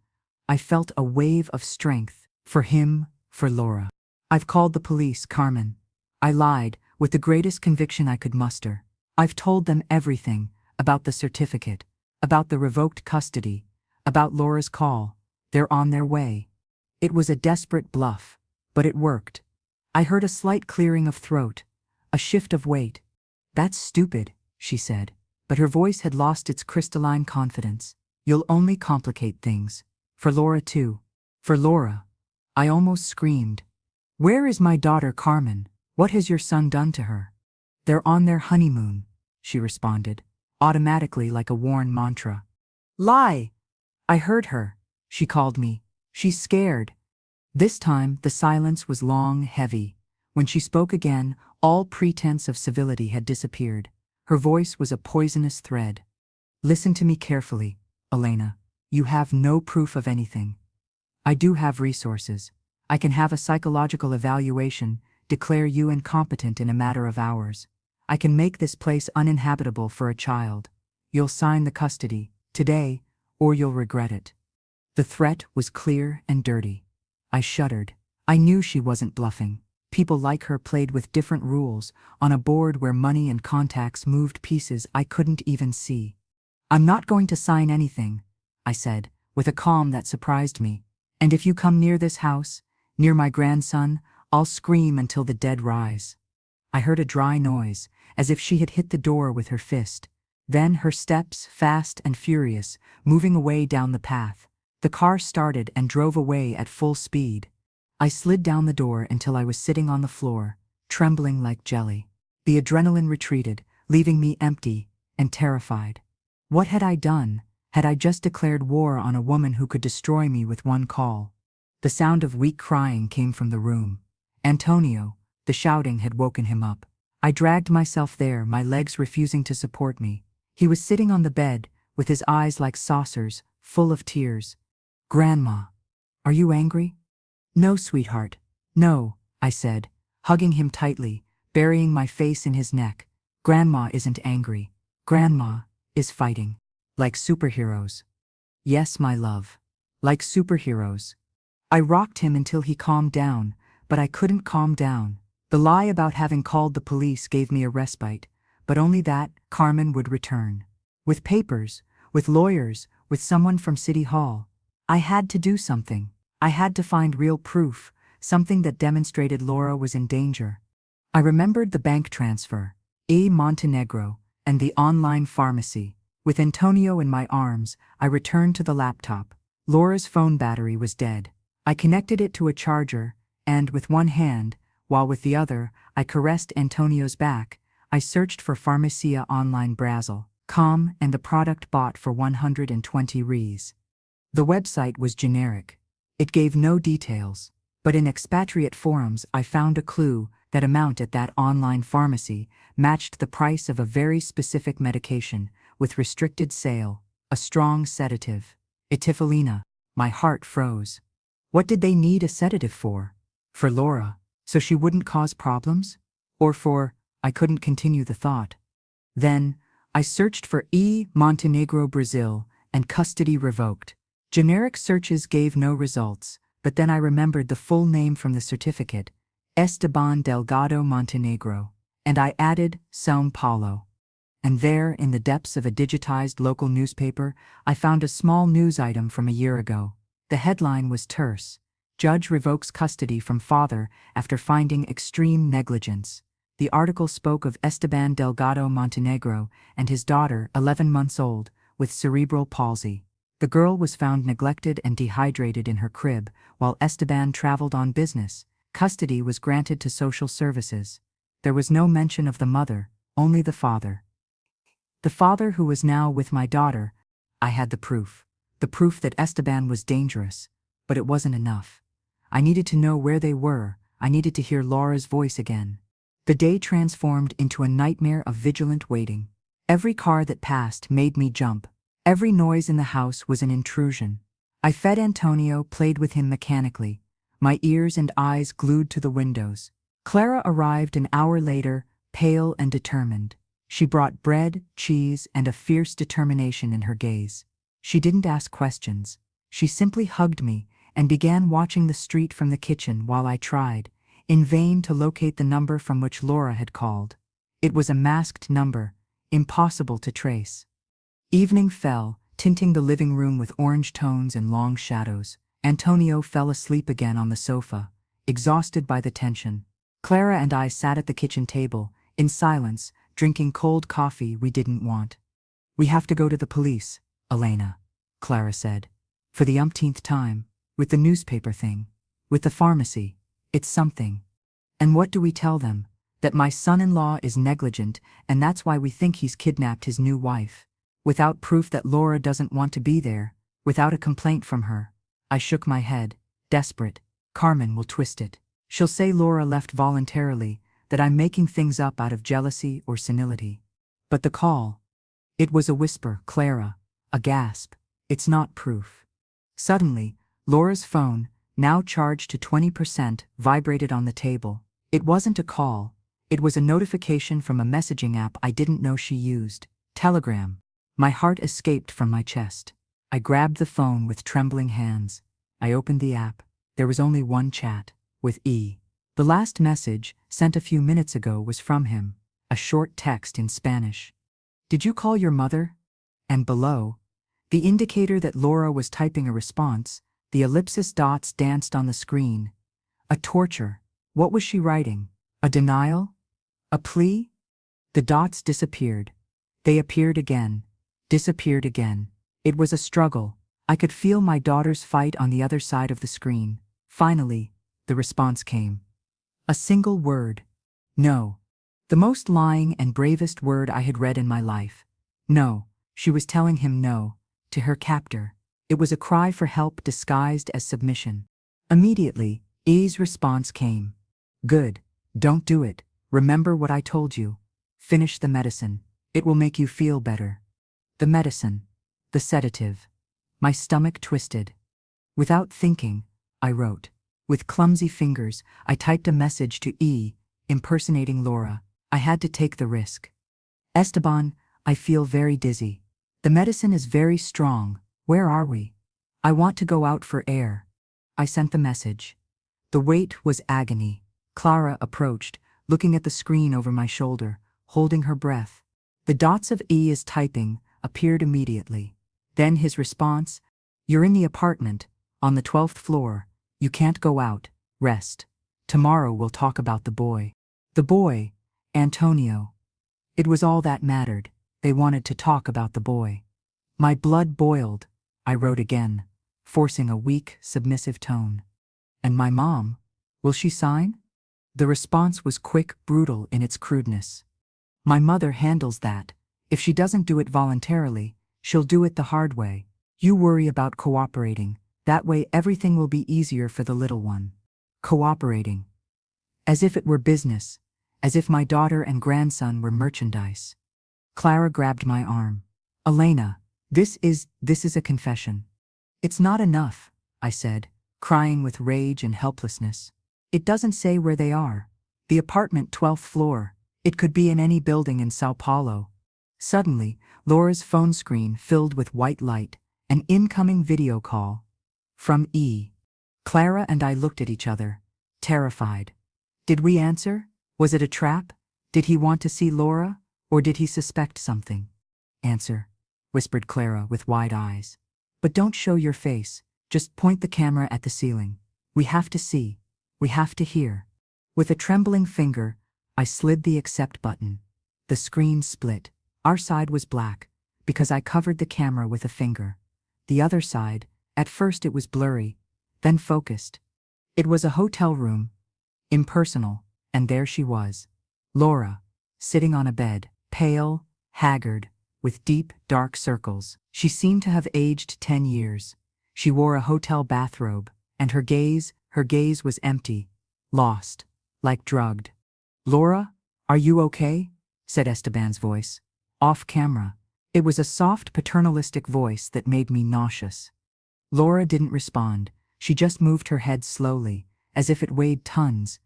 I felt a wave of strength, for him, for Laura. "I've called the police, Carmen." I lied, with the greatest conviction I could muster. "I've told them everything, about the certificate, about the revoked custody, about Laura's call. They're on their way." It was a desperate bluff, but it worked. I heard a slight clearing of throat, a shift of weight. "That's stupid," she said, but her voice had lost its crystalline confidence. "You'll only complicate things. For Laura too." "For Laura?" I almost screamed. "Where is my daughter Carmen? What has your son done to her?" "They're on their honeymoon," she responded, automatically like a worn mantra. "Lie!" I heard her. She called me. "She's scared." This time, the silence was long, heavy. When she spoke again, all pretense of civility had disappeared. Her voice was a poisonous thread. "Listen to me carefully, Elena. You have no proof of anything. I do have resources. I can have a psychological evaluation, declare you incompetent in a matter of hours. I can make this place uninhabitable for a child. You'll sign the custody, today, or you'll regret it." The threat was clear and dirty. I shuddered. I knew she wasn't bluffing. People like her played with different rules on a board where money and contacts moved pieces I couldn't even see. "I'm not going to sign anything," I said, with a calm that surprised me. "And if you come near this house, near my grandson, I'll scream until the dead rise." I heard a dry noise, as if she had hit the door with her fist. Then her steps, fast and furious, moving away down the path. The car started and drove away at full speed. I slid down the door until I was sitting on the floor, trembling like jelly. The adrenaline retreated, leaving me empty and terrified. What had I done? Had I just declared war on a woman who could destroy me with one call? The sound of weak crying came from the room. Antonio, the shouting had woken him up. I dragged myself there, my legs refusing to support me. He was sitting on the bed, with his eyes like saucers, full of tears. "Grandma, are you angry?" "No, sweetheart. No," I said, hugging him tightly, burying my face in his neck. "Grandma isn't angry. Grandma is fighting. Like superheroes." "Yes, my love. Like superheroes." I rocked him until he calmed down, but I couldn't calm down. The lie about having called the police gave me a respite, but only that Carmen would return. With papers, with lawyers, with someone from City Hall. I had to do something. I had to find real proof, something that demonstrated Laura was in danger. I remembered the bank transfer, Montenegro, and the online pharmacy. With Antonio in my arms, I returned to the laptop. Laura's phone battery was dead. I connected it to a charger, and with one hand, while with the other, I caressed Antonio's back, I searched for Pharmacia Online Brazil.com and the product bought for 120 Rs. The website was generic. It gave no details, but in expatriate forums I found a clue that amount at that online pharmacy matched the price of a very specific medication with restricted sale, a strong sedative. Etifalina. My heart froze. What did they need a sedative for? For Laura, so she wouldn't cause problems? Or for, I couldn't continue the thought. Then, I searched for Montenegro Brazil and custody revoked. Generic searches gave no results, but then I remembered the full name from the certificate, Esteban Delgado Montenegro, and I added São Paulo. And there, in the depths of a digitized local newspaper, I found a small news item from a year ago. The headline was terse. Judge revokes custody from father after finding extreme negligence. The article spoke of Esteban Delgado Montenegro and his daughter, 11 months old, with cerebral palsy. The girl was found neglected and dehydrated in her crib while Esteban traveled on business. Custody was granted to social services. There was no mention of the mother, only the father. The father who was now with my daughter. I had the proof that Esteban was dangerous, but it wasn't enough. I needed to know where they were. I needed to hear Laura's voice again. The day transformed into a nightmare of vigilant waiting. Every car that passed made me jump. Every noise in the house was an intrusion. I fed Antonio, played with him mechanically, my ears and eyes glued to the windows. Clara arrived an hour later, pale and determined. She brought bread, cheese, and a fierce determination in her gaze. She didn't ask questions. She simply hugged me and began watching the street from the kitchen while I tried, in vain, to locate the number from which Laura had called. It was a masked number, impossible to trace. Evening fell, tinting the living room with orange tones and long shadows. Antonio fell asleep again on the sofa, exhausted by the tension. Clara and I sat at the kitchen table, in silence, drinking cold coffee we didn't want. "We have to go to the police, Elena," Clara said. "For the umpteenth time, with the newspaper thing, with the pharmacy. It's something. And what do we tell them? That my son-in-law is negligent and that's why we think he's kidnapped his new wife. Without proof that Laura doesn't want to be there, without a complaint from her." I shook my head, desperate. "Carmen will twist it. She'll say Laura left voluntarily, that I'm making things up out of jealousy or senility." But the call. It was a whisper, Clara, a gasp. "It's not proof." Suddenly, Laura's phone, now charged to 20%, vibrated on the table. It wasn't a call. It was a notification from a messaging app I didn't know she used. Telegram. My heart escaped from my chest. I grabbed the phone with trembling hands. I opened the app. There was only one chat, with The last message, sent a few minutes ago, was from him, a short text in Spanish. Did you call your mother? And below, the indicator that Laura was typing a response, the ellipsis dots danced on the screen. A torture. What was she writing? A denial? A plea? The dots disappeared. They appeared again. Disappeared again. It was a struggle. I could feel my daughter's fight on the other side of the screen. Finally, the response came. A single word. No. The most lying and bravest word I had read in my life. No. She was telling him no, to her captor. It was a cry for help disguised as submission. Immediately, E's response came. Good. Don't do it. Remember what I told you. Finish the medicine. It will make you feel better. The medicine. The sedative. My stomach twisted. Without thinking, I wrote. With clumsy fingers, I typed a message to E, impersonating Laura. I had to take the risk. Esteban, I feel very dizzy. The medicine is very strong. Where are we? I want to go out for air. I sent the message. The wait was agony. Clara approached, looking at the screen over my shoulder, holding her breath. The dots of E's typing appeared immediately. Then his response, You're in the apartment, on the 12th floor. You can't go out. Rest. Tomorrow we'll talk about the boy. The boy, Antonio. It was all that mattered. They wanted to talk about the boy. My blood boiled. I wrote again, forcing a weak, submissive tone. And my mom? Will she sign? The response was quick, brutal in its crudeness. My mother handles that. If she doesn't do it voluntarily, she'll do it the hard way. You worry about cooperating. That way everything will be easier for the little one. Cooperating. As if it were business. As if my daughter and grandson were merchandise. Clara grabbed my arm. Elena, this is a confession. It's not enough, I said, crying with rage and helplessness. It doesn't say where they are. The apartment 12th floor. It could be in any building in Sao Paulo. Suddenly, Laura's phone screen filled with white light, an incoming video call. From E. Clara and I looked at each other, terrified. Did we answer? Was it a trap? Did he want to see Laura? Or did he suspect something? Answer, whispered Clara with wide eyes. But don't show your face, just point the camera at the ceiling. We have to see. We have to hear. With a trembling finger, I slid the accept button. The screen split. Our side was black, because I covered the camera with a finger. The other side, at first it was blurry, then focused. It was a hotel room, impersonal, and there she was. Laura, sitting on a bed, pale, haggard, with deep, dark circles. She seemed to have aged 10 years. She wore a hotel bathrobe, and her gaze was empty, lost, like drugged. Laura, are you okay? Said Esteban's voice. Off camera. It was a soft, paternalistic voice that made me nauseous. Laura didn't respond. She just moved her head slowly, as if it weighed tons.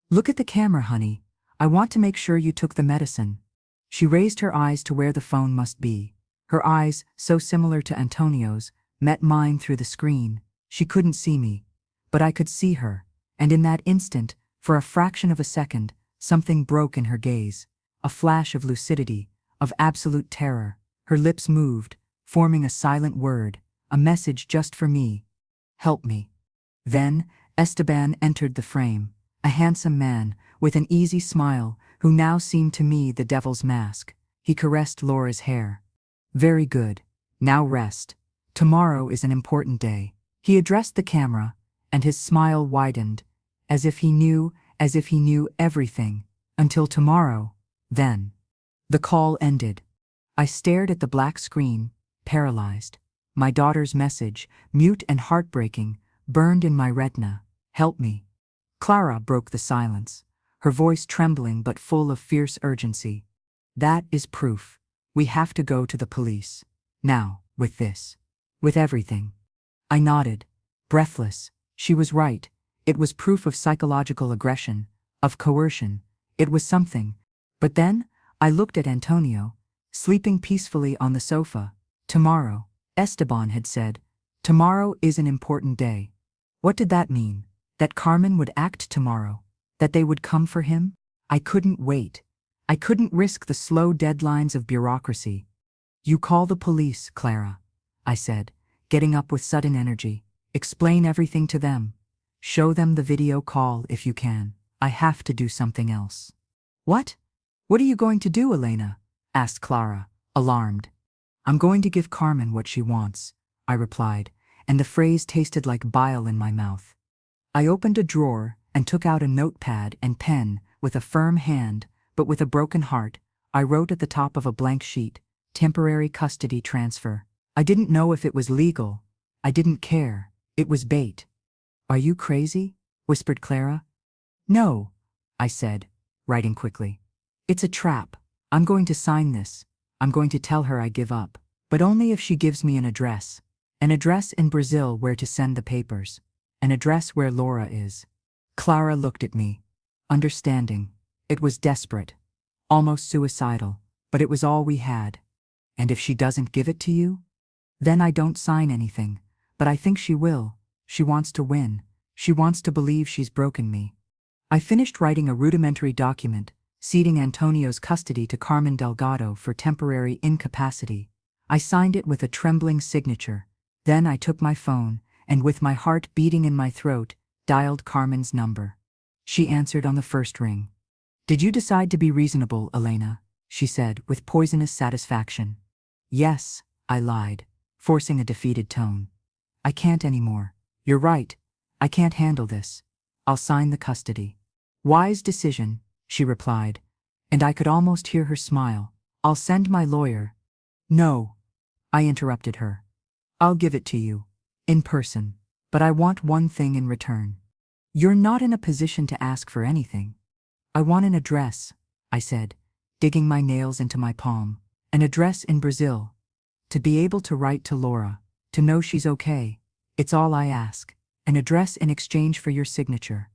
Look at the camera, honey. I want to make sure you took the medicine. She raised her eyes to where the phone must be. Her eyes, so similar to Antonio's, met mine through the screen. She couldn't see me, but I could see her, and in that instant, for a fraction of a second, something broke in her gaze. A flash of lucidity, of absolute terror. Her lips moved, forming a silent word, a message just for me. Help me. Then, Esteban entered the frame, a handsome man, with an easy smile, who now seemed to me the devil's mask. He caressed Laura's hair. Very good. Now rest. Tomorrow is an important day. He addressed the camera, and his smile widened, as if he knew everything. Until tomorrow, then. The call ended. I stared at the black screen, paralyzed. My daughter's message, mute and heartbreaking, burned in my retina. Help me. Clara broke the silence, her voice trembling but full of fierce urgency. That is proof. We have to go to the police. Now, with this. With everything. I nodded, breathless. She was right. It was proof of psychological aggression, of coercion. It was something. But then, I looked at Antonio, sleeping peacefully on the sofa. Tomorrow, Esteban had said. Tomorrow is an important day. What did that mean? That Carmen would act tomorrow? That they would come for him? I couldn't wait. I couldn't risk the slow deadlines of bureaucracy. You call the police, Clara, I said, getting up with sudden energy. Explain everything to them. Show them the video call if you can. I have to do something else. What? What are you going to do, Elena? Asked Clara, alarmed. I'm going to give Carmen what she wants, I replied, and the phrase tasted like bile in my mouth. I opened a drawer and took out a notepad and pen. With a firm hand, but with a broken heart, I wrote at the top of a blank sheet, temporary custody transfer. I didn't know if it was legal. I didn't care. It was bait. Are you crazy? Whispered Clara. No, I said, writing quickly. It's a trap. I'm going to sign this. I'm going to tell her I give up. But only if she gives me an address. An address in Brazil where to send the papers. An address where Laura is. Clara looked at me. Understanding. It was desperate. Almost suicidal. But it was all we had. And if she doesn't give it to you? Then I don't sign anything. But I think she will. She wants to win. She wants to believe she's broken me. I finished writing a rudimentary document, ceding Antonio's custody to Carmen Delgado for temporary incapacity. I signed it with a trembling signature. Then I took my phone, and with my heart beating in my throat, dialed Carmen's number. She answered on the first ring. Did you decide to be reasonable, Elena? She said, with poisonous satisfaction. Yes, I lied, forcing a defeated tone. I can't anymore. You're right. I can't handle this. I'll sign the custody. Wise decision, she replied, and I could almost hear her smile. I'll send my lawyer. No, I interrupted her. I'll give it to you, in person, but I want one thing in return. You're not in a position to ask for anything. I want an address, I said, digging my nails into my palm. An address in Brazil. To be able to write to Laura, to know she's okay. It's all I ask. An address in exchange for your signature.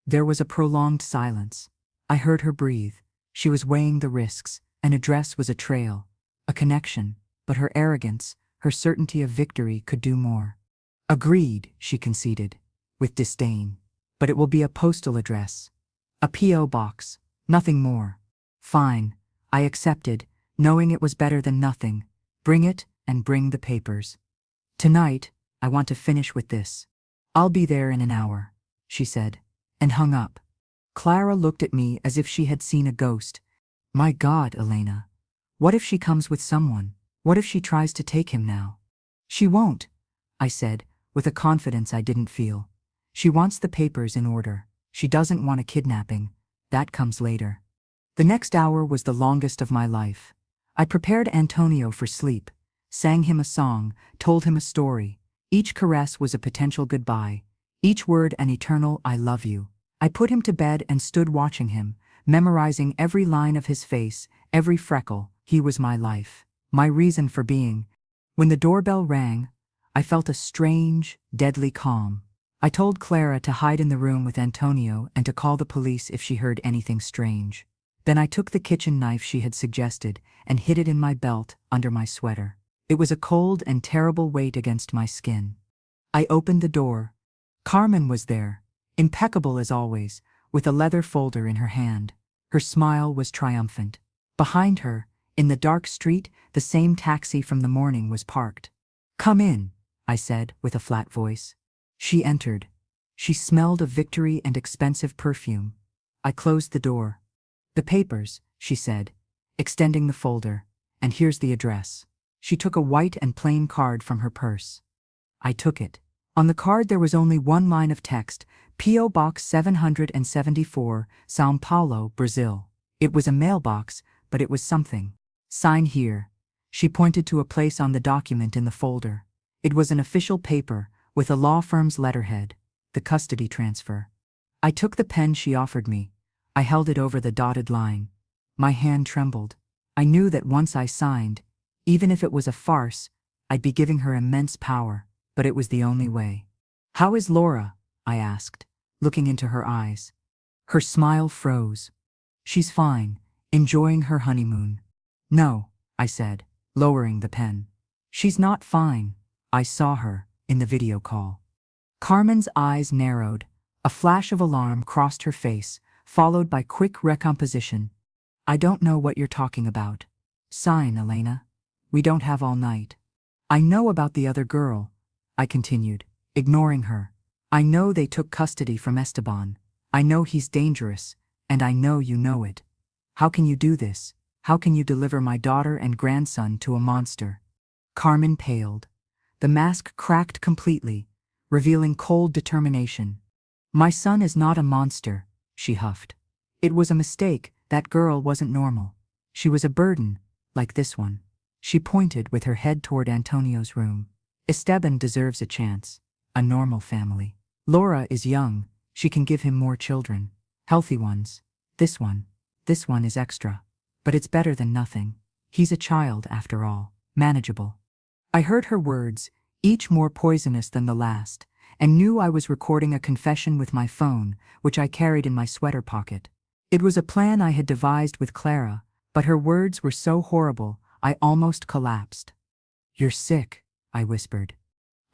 There was a prolonged silence. I heard her breathe. She was weighing the risks. An address was a trail, a connection, but her arrogance, her certainty of victory could do more. Agreed, she conceded, with disdain. But it will be a postal address. A P.O. box, nothing more. Fine, I accepted, knowing it was better than nothing. Bring it, and bring the papers. Tonight, I want to finish with this. I'll be there in an hour, she said, and hung up. Clara looked at me as if she had seen a ghost. My God, Elena. What if she comes with someone? What if she tries to take him now? She won't, I said, with a confidence I didn't feel. She wants the papers in order. She doesn't want a kidnapping. That comes later. The next hour was the longest of my life. I prepared Antonio for sleep, sang him a song, told him a story. Each caress was a potential goodbye, each word an eternal I love you. I put him to bed and stood watching him, memorizing every line of his face, every freckle. He was my life, my reason for being. When the doorbell rang, I felt a strange, deadly calm. I told Clara to hide in the room with Antonio and to call the police if she heard anything strange. Then I took the kitchen knife she had suggested and hid it in my belt under my sweater. It was a cold and terrible weight against my skin. I opened the door. Carmen was there, impeccable as always, with a leather folder in her hand. Her smile was triumphant. Behind her, in the dark street, the same taxi from the morning was parked. Come in, I said with a flat voice. She entered. She smelled of victory and expensive perfume. I closed the door. The papers, she said, extending the folder, and here's the address. She took a white and plain card from her purse. I took it. On the card there was only one line of text, P.O. Box 774, São Paulo, Brazil. It was a mailbox, but it was something. Sign here. She pointed to a place on the document in the folder. It was an official paper, with a law firm's letterhead, the custody transfer. I took the pen she offered me. I held it over the dotted line. My hand trembled. I knew that once I signed, even if it was a farce, I'd be giving her immense power, but it was the only way. How is Laura? I asked, looking into her eyes. Her smile froze. She's fine, enjoying her honeymoon. No, I said, lowering the pen. She's not fine. I saw her in the video call. Carmen's eyes narrowed. A flash of alarm crossed her face, followed by quick recomposition. I don't know what you're talking about. Sign, Elena. We don't have all night. I know about the other girl, I continued, ignoring her. I know they took custody from Esteban. I know he's dangerous, and I know you know it. How can you do this? How can you deliver my daughter and grandson to a monster? Carmen paled. The mask cracked completely, revealing cold determination. My son is not a monster, she huffed. It was a mistake. That girl wasn't normal. She was a burden, like this one. She pointed with her head toward Antonio's room. Esteban deserves a chance. A normal family. Laura is young. She can give him more children. Healthy ones. This one is extra. But it's better than nothing. He's a child, after all. Manageable. I heard her words, each more poisonous than the last, and knew I was recording a confession with my phone, which I carried in my sweater pocket. It was a plan I had devised with Clara, but her words were so horrible, I almost collapsed. You're sick, I whispered.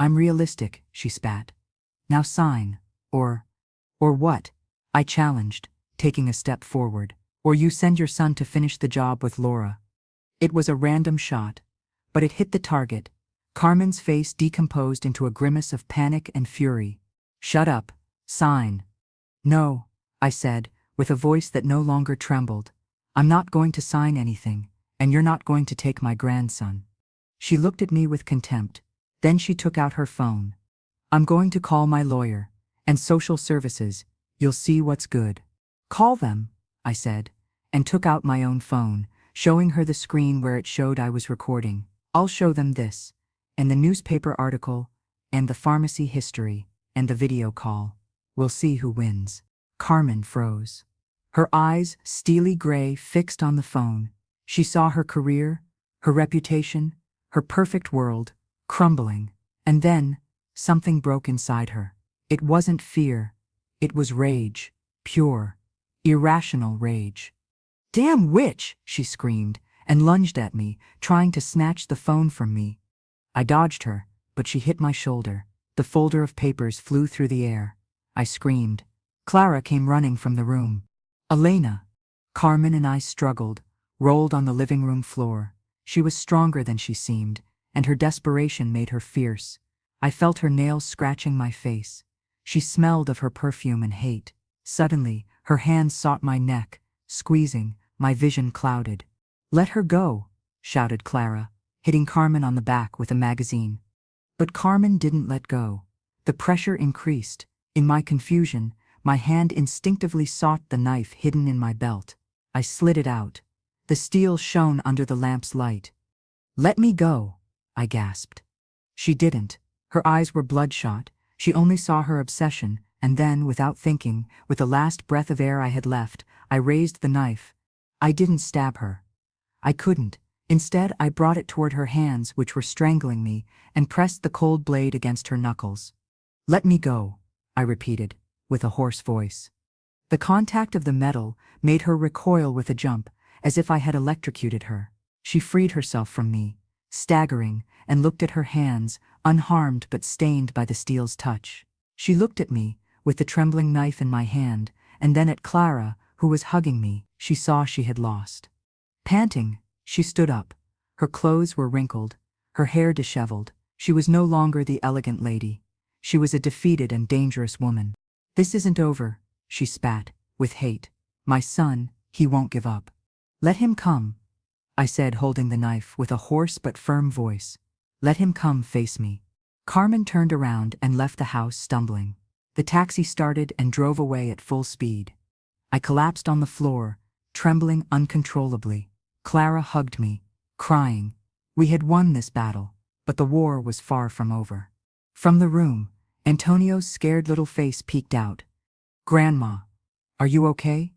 I'm realistic, she spat. Now sign. Or what? I challenged, taking a step forward. Or you send your son to finish the job with Laura. It was a random shot, but it hit the target. Carmen's face decomposed into a grimace of panic and fury. Shut up. Sign. No, I said, with a voice that no longer trembled. I'm not going to sign anything, and you're not going to take my grandson. She looked at me with contempt. Then she took out her phone. I'm going to call my lawyer, and social services. You'll see what's good. Call them, I said, and took out my own phone, showing her the screen where it showed I was recording. I'll show them this, and the newspaper article, and the pharmacy history, and the video call. We'll see who wins. Carmen froze. Her eyes, steely gray, fixed on the phone. She saw her career, her reputation, her perfect world, crumbling. And then, something broke inside her. It wasn't fear. It was rage. Pure, irrational rage. Damn witch, she screamed, and lunged at me, trying to snatch the phone from me. I dodged her, but she hit my shoulder. The folder of papers flew through the air. I screamed. Clara came running from the room. Elena. Carmen and I struggled, rolled on the living room floor. She was stronger than she seemed, and her desperation made her fierce. I felt her nails scratching my face. She smelled of her perfume and hate. Suddenly, her hands sought my neck, squeezing, my vision clouded. Let her go, shouted Clara, hitting Carmen on the back with a magazine. But Carmen didn't let go. The pressure increased. In my confusion, my hand instinctively sought the knife hidden in my belt. I slid it out. The steel shone under the lamp's light. Let me go, I gasped. She didn't. Her eyes were bloodshot. She only saw her obsession, and then, without thinking, with the last breath of air I had left, I raised the knife. I didn't stab her. I couldn't. Instead, I brought it toward her hands, which were strangling me, and pressed the cold blade against her knuckles. Let me go, I repeated, with a hoarse voice. The contact of the metal made her recoil with a jump, as if I had electrocuted her. She freed herself from me, staggering, and looked at her hands, unharmed but stained by the steel's touch. She looked at me, with the trembling knife in my hand, and then at Clara, who was hugging me. She saw she had lost. Panting, she stood up. Her clothes were wrinkled, her hair disheveled. She was no longer the elegant lady. She was a defeated and dangerous woman. This isn't over, she spat, with hate. My son, he won't give up. Let him come, I said, holding the knife with a hoarse but firm voice. Let him come face me. Carmen turned around and left the house stumbling. The taxi started and drove away at full speed. I collapsed on the floor, trembling uncontrollably. Clara hugged me, crying. We had won this battle, but the war was far from over. From the room, Antonio's scared little face peeked out. Grandma, are you okay?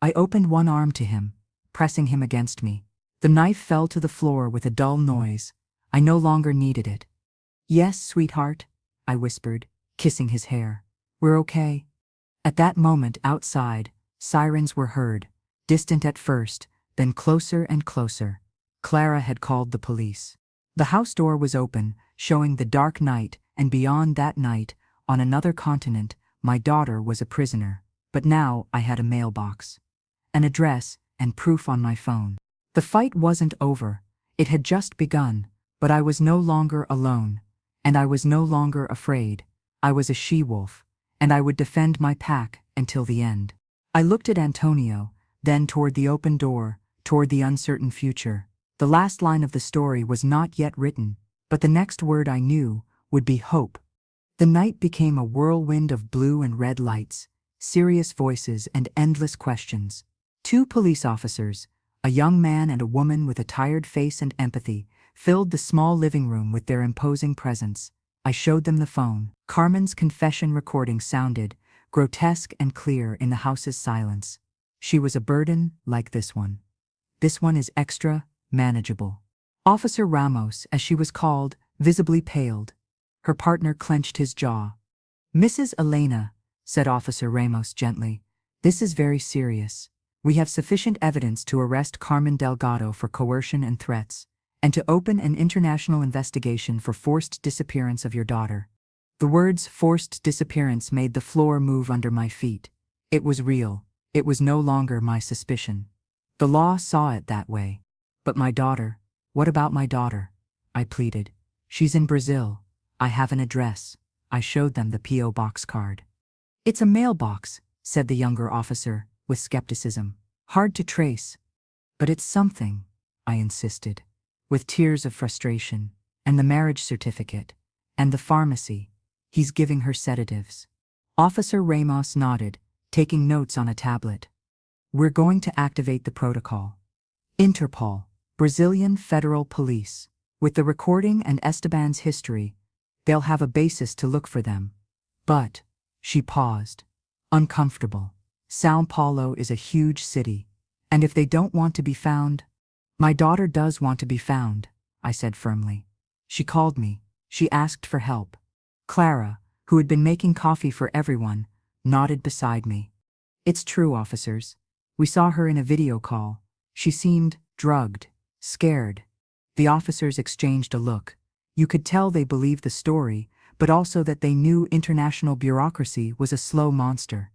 I opened one arm to him, pressing him against me. The knife fell to the floor with a dull noise. I no longer needed it. Yes, sweetheart, I whispered, kissing his hair. We're okay. At that moment outside, sirens were heard, distant at first, then closer and closer. Clara had called the police. The house door was open, showing the dark night, and beyond that night, on another continent, my daughter was a prisoner. But now I had a mailbox, an address, and proof on my phone. The fight wasn't over, it had just begun, but I was no longer alone, and I was no longer afraid. I was a she-wolf, and I would defend my pack until the end. I looked at Antonio, then toward the open door, toward the uncertain future. The last line of the story was not yet written, but the next word I knew would be hope. The night became a whirlwind of blue and red lights, serious voices, and endless questions. 2 police officers, a young man and a woman with a tired face and empathy, filled the small living room with their imposing presence. I showed them the phone. Carmen's confession recording sounded, grotesque and clear in the house's silence. She was a burden like this one. This one is extra manageable. Officer Ramos, as she was called, visibly paled. Her partner clenched his jaw. "Mrs. Elena," said Officer Ramos gently, "this is very serious. We have sufficient evidence to arrest Carmen Delgado for coercion and threats, and to open an international investigation for forced disappearance of your daughter." The words "forced disappearance" made the floor move under my feet. It was real. It was no longer my suspicion. The law saw it that way. "But my daughter, what about my daughter?" I pleaded. "She's in Brazil. I have an address." I showed them the P.O. box card. "It's a mailbox," said the younger officer, with skepticism. "Hard to trace." "But it's something," I insisted, with tears of frustration. "And the marriage certificate. And the pharmacy. He's giving her sedatives." Officer Ramos nodded, taking notes on a tablet. "We're going to activate the protocol. Interpol, Brazilian Federal Police. With the recording and Esteban's history, they'll have a basis to look for them. But," she paused, uncomfortable, "São Paulo is a huge city, and if they don't want to be found—" "My daughter does want to be found," I said firmly. "She called me. She asked for help." Clara, who had been making coffee for everyone, nodded beside me. "It's true, officers. We saw her in a video call. She seemed drugged, scared." The officers exchanged a look. You could tell they believed the story, but also that they knew international bureaucracy was a slow monster.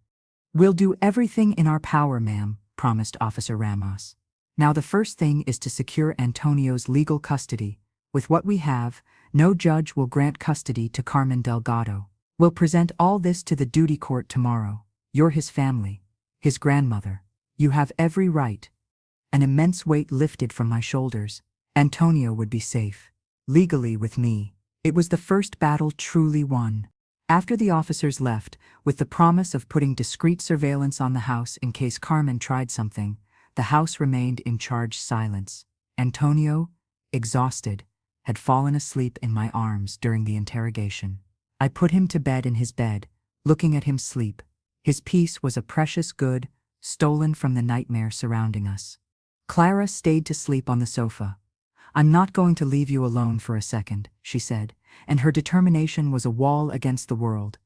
"We'll do everything in our power, ma'am," promised Officer Ramos. "Now the first thing is to secure Antonio's legal custody. With what we have, no judge will grant custody to Carmen Delgado. We'll present all this to the duty court tomorrow. You're his family, his grandmother. You have every right." An immense weight lifted from my shoulders. Antonio would be safe, legally, with me. It was the first battle truly won. After the officers left, with the promise of putting discreet surveillance on the house in case Carmen tried something, the house remained in charged silence. Antonio, exhausted, had fallen asleep in my arms during the interrogation. I put him to bed in his bed, looking at him sleep. His peace was a precious good, stolen from the nightmare surrounding us. Clara stayed to sleep on the sofa. "I'm not going to leave you alone for a second," she said, and her determination was a wall against the world.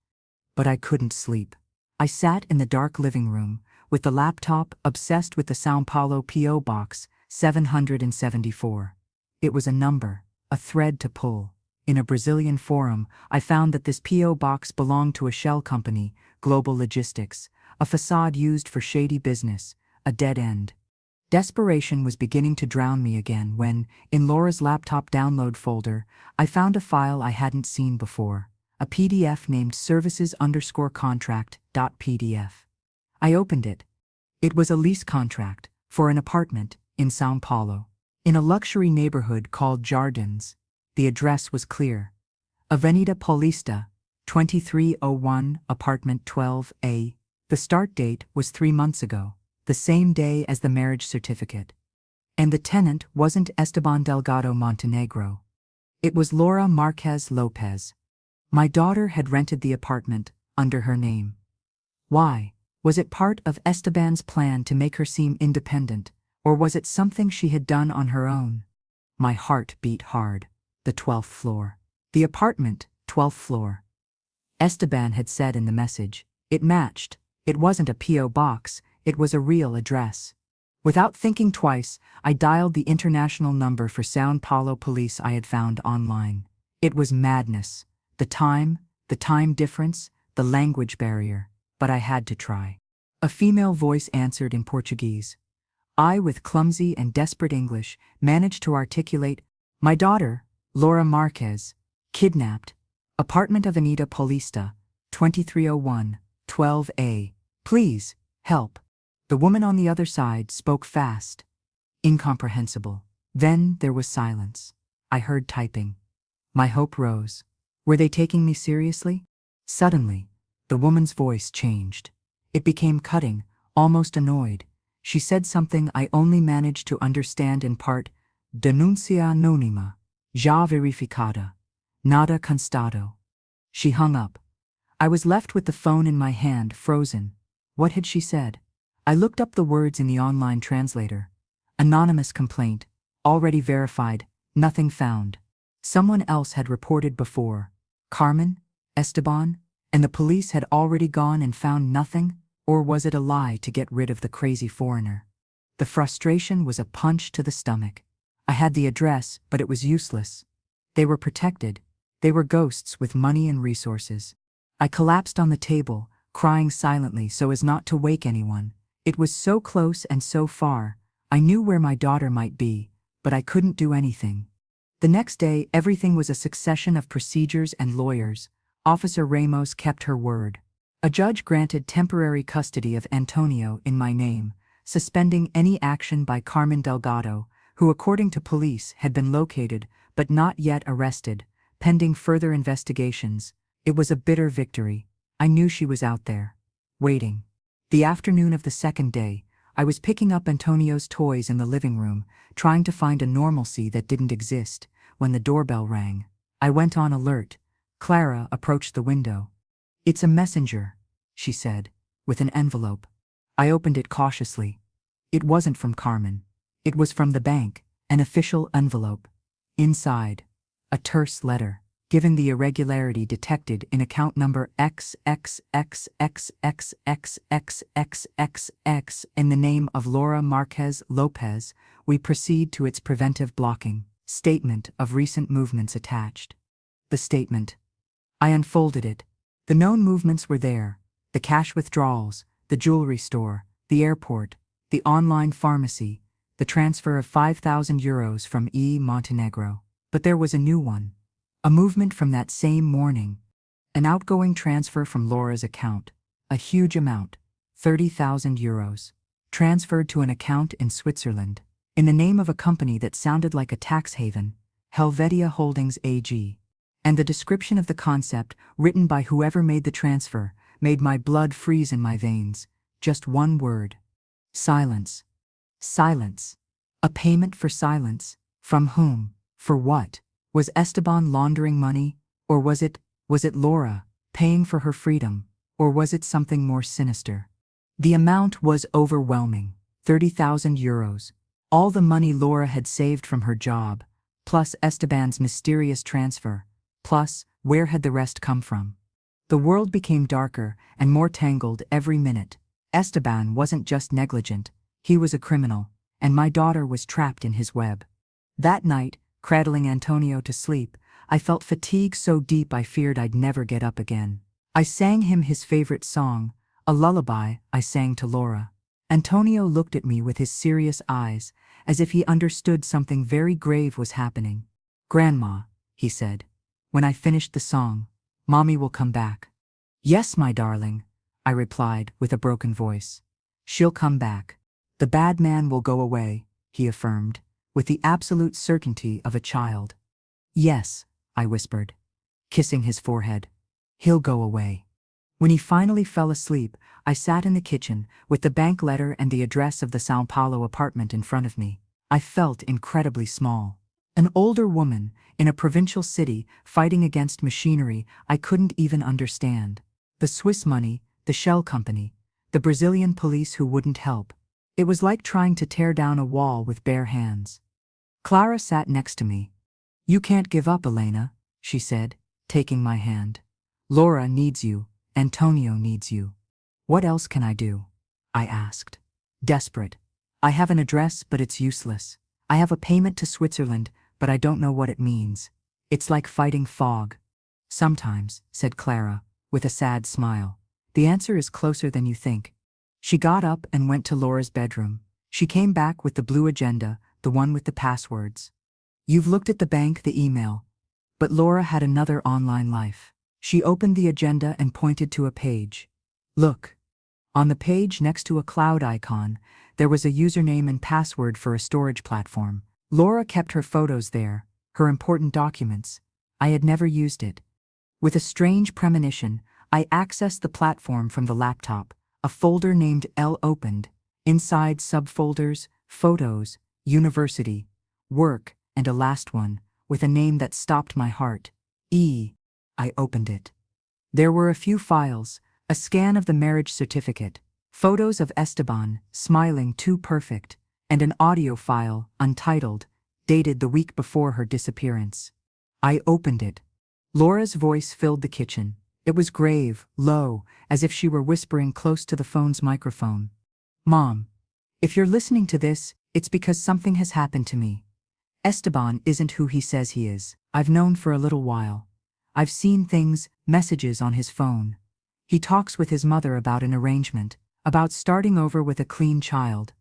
But I couldn't sleep. I sat in the dark living room, with the laptop, obsessed with the São Paulo P.O. Box 774. It was a number, a thread to pull. In a Brazilian forum, I found that this P.O. box belonged to a shell company, Global Logistics, a facade used for shady business, a dead end. Desperation was beginning to drown me again when, in Laura's laptop download folder, I found a file I hadn't seen before, a PDF named services_contract.pdf. I opened it. It was a lease contract for an apartment in São Paulo, in a luxury neighborhood called Jardins. The address was clear. Avenida Paulista, 2301, apartment 12A. The start date was 3 months ago, the same day as the marriage certificate. And the tenant wasn't Esteban Delgado Montenegro. It was Laura Marquez Lopez. My daughter had rented the apartment under her name. Why? Was it part of Esteban's plan to make her seem independent, or was it something she had done on her own? My heart beat hard. The 12th floor. The apartment, 12th floor. Esteban had said in the message. It matched. It wasn't a P.O. box, it was a real address. Without thinking twice, I dialed the international number for São Paulo police I had found online. It was madness. The time difference, the language barrier, but I had to try. A female voice answered in Portuguese. I, with clumsy and desperate English, managed to articulate, "My daughter, Laura Marquez, kidnapped. Apartment Avenida Paulista, 2301, 12A. Please, help." The woman on the other side spoke fast. Incomprehensible. Then there was silence. I heard typing. My hope rose. Were they taking me seriously? Suddenly, the woman's voice changed. It became cutting, almost annoyed. She said something I only managed to understand in part. Denuncia anónima. Já verificada. Nada constado. She hung up. I was left with the phone in my hand, frozen. What had she said? I looked up the words in the online translator. Anonymous complaint. Already verified. Nothing found. Someone else had reported before. Carmen? Esteban? And the police had already gone and found nothing? Or was it a lie to get rid of the crazy foreigner? The frustration was a punch to the stomach. I had the address, but it was useless. They were protected. They were ghosts with money and resources. I collapsed on the table, crying silently so as not to wake anyone. It was so close and so far. I knew where my daughter might be, but I couldn't do anything. The next day, everything was a succession of procedures and lawyers. Officer Ramos kept her word. A judge granted temporary custody of Antonio in my name, suspending any action by Carmen Delgado, who according to police had been located but not yet arrested, pending further investigations. It was a bitter victory. I knew she was out there, waiting. The afternoon of the second day, I was picking up Antonio's toys in the living room, trying to find a normalcy that didn't exist, when the doorbell rang. I went on alert. Clara approached the window. "It's a messenger," she said, with an envelope. I opened it cautiously. It wasn't from Carmen. It was from the bank, an official envelope. Inside, a terse letter, giving the irregularity detected in account number XXXXXXXXXX in the name of Laura Marquez Lopez. We proceed to its preventive blocking. Statement of recent movements attached. The statement. I unfolded it. The known movements were there. The cash withdrawals, the jewelry store, the airport, the online pharmacy, the transfer of €5,000 from Montenegro. But there was a new one. A movement from that same morning. An outgoing transfer from Laura's account. A huge amount. €30,000. Transferred to an account in Switzerland. In the name of a company that sounded like a tax haven. Helvetia Holdings AG. And the description of the concept, written by whoever made the transfer, made my blood freeze in my veins. Just one word. Silence. Silence. A payment for silence. From whom? For what? Was Esteban laundering money? Or was it Laura, paying for her freedom? Or was it something more sinister? The amount was overwhelming. €30,000. All the money Laura had saved from her job, plus Esteban's mysterious transfer. Plus, where had the rest come from? The world became darker and more tangled every minute. Esteban wasn't just negligent, he was a criminal, and my daughter was trapped in his web. That night, cradling Antonio to sleep, I felt fatigue so deep I feared I'd never get up again. I sang him his favorite song, a lullaby I sang to Laura. Antonio looked at me with his serious eyes, as if he understood something very grave was happening. "Grandma," he said. When I finished the song, "Mommy will come back." "Yes, my darling," I replied with a broken voice. "She'll come back. The bad man will go away," he affirmed, with the absolute certainty of a child. "Yes," I whispered, kissing his forehead. "He'll go away." When he finally fell asleep, I sat in the kitchen with the bank letter and the address of the São Paulo apartment in front of me. I felt incredibly small. An older woman in a provincial city fighting against machinery I couldn't even understand. The Swiss money, the shell company, the Brazilian police who wouldn't help. It was like trying to tear down a wall with bare hands. Clara sat next to me. "You can't give up, Elena," she said, taking my hand. "Laura needs you. Antonio needs you." "What else can I do?" I asked. Desperate. "I have an address, but it's useless. I have a payment to Switzerland, but I don't know what it means. It's like fighting fog." "Sometimes," said Clara, with a sad smile, "the answer is closer than you think. She got up and went to Laura's bedroom. She came back with the blue agenda, the one with the passwords. You've looked at the bank, the email. But Laura had another online life. She opened the agenda and pointed to a page. Look. On the page next to a cloud icon, there was a username and password for a storage platform. Laura kept her photos there, her important documents. I had never used it. With a strange premonition, I accessed the platform from the laptop. A folder named L opened. Inside subfolders, photos, university, work, and a last one, with a name that stopped my heart. E. I opened it. There were a few files, a scan of the marriage certificate, photos of Esteban, smiling too perfect, and an audio file, untitled, dated the week before her disappearance. I opened it. Laura's voice filled the kitchen. It was grave, low, as if she were whispering close to the phone's microphone. Mom, if you're listening to this, it's because something has happened to me. Esteban isn't who he says he is. I've known for a little while. I've seen things, messages on his phone. He talks with his mother about an arrangement, about starting over with a clean child.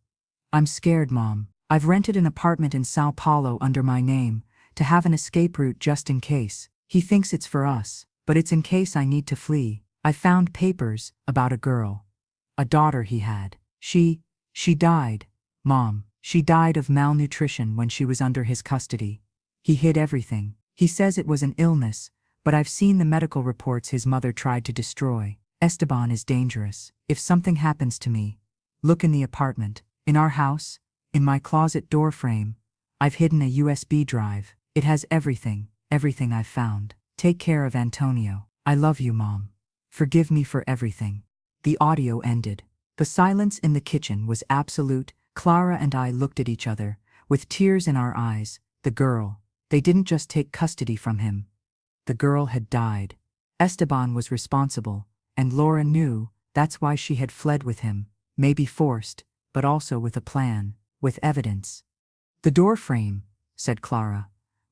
I'm scared, Mom. I've rented an apartment in Sao Paulo under my name, to have an escape route just in case. He thinks it's for us, but it's in case I need to flee. I found papers about a girl. A daughter he had. She died, Mom. She died of malnutrition when she was under his custody. He hid everything. He says it was an illness, but I've seen the medical reports his mother tried to destroy. Esteban is dangerous. If something happens to me, look in the apartment, in our house, in my closet door frame. I've hidden a USB drive. It has everything I've found. Take care of Antonio. I love you, Mom. Forgive me for everything. The audio ended. The silence in the kitchen was absolute. Clara and I looked at each other, with tears in our eyes. The girl. They didn't just take custody from him. The girl had died. Esteban was responsible, and Laura knew. That's why she had fled with him, maybe forced, but also with a plan, with evidence. The door frame, said Clara,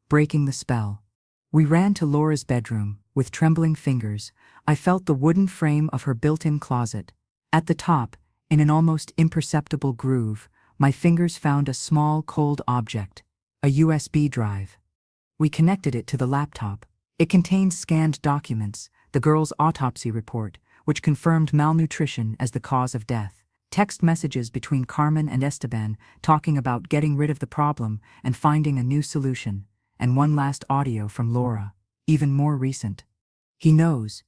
breaking the spell. We ran to Laura's bedroom. With trembling fingers, I felt the wooden frame of her built-in closet. At the top, in an almost imperceptible groove, my fingers found a small, cold object, a USB drive. We connected it to the laptop. It contained scanned documents, the girl's autopsy report, which confirmed malnutrition as the cause of death, text messages between Carmen and Esteban talking about getting rid of the problem and finding a new solution, and one last audio from Laura, even more recent. He knows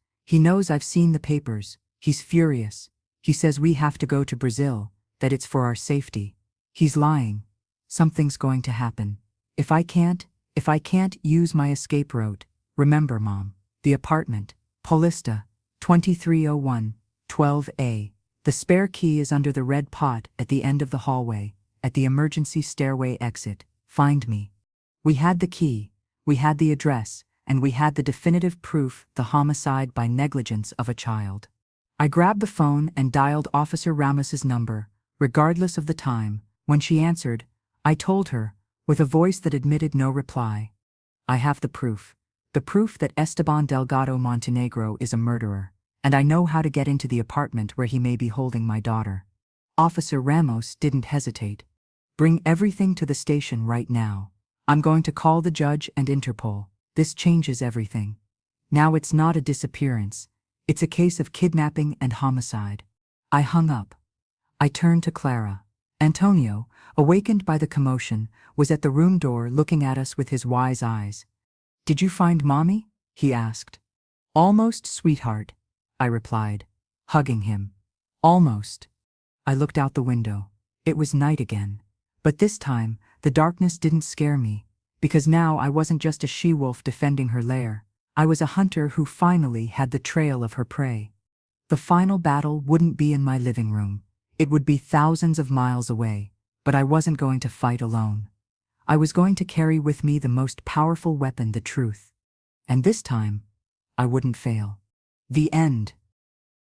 I've seen the papers. He's furious. He says we have to go to Brazil, that it's for our safety. He's lying. Something's going to happen. If I can't use my escape route, remember, Mom, the apartment, Paulista, 2301, 12A. The spare key is under the red pot at the end of the hallway, at the emergency stairway exit. Find me. We had the key, we had the address, and we had the definitive proof, the homicide by negligence of a child. I grabbed the phone and dialed Officer Ramos's number, regardless of the time. When she answered, I told her, with a voice that admitted no reply, I have the proof that Esteban Delgado Montenegro is a murderer, and I know how to get into the apartment where he may be holding my daughter. Officer Ramos didn't hesitate. Bring everything to the station right now. I'm going to call the judge and Interpol. This changes everything. Now it's not a disappearance. It's a case of kidnapping and homicide. I hung up. I turned to Clara. Antonio, awakened by the commotion, was at the room door looking at us with his wise eyes. Did you find Mommy? He asked. Almost, sweetheart, I replied, hugging him. Almost. I looked out the window. It was night again. But this time, the darkness didn't scare me, because now I wasn't just a she-wolf defending her lair. I was a hunter who finally had the trail of her prey. The final battle wouldn't be in my living room. It would be thousands of miles away, but I wasn't going to fight alone. I was going to carry with me the most powerful weapon, the truth. And this time, I wouldn't fail. The end.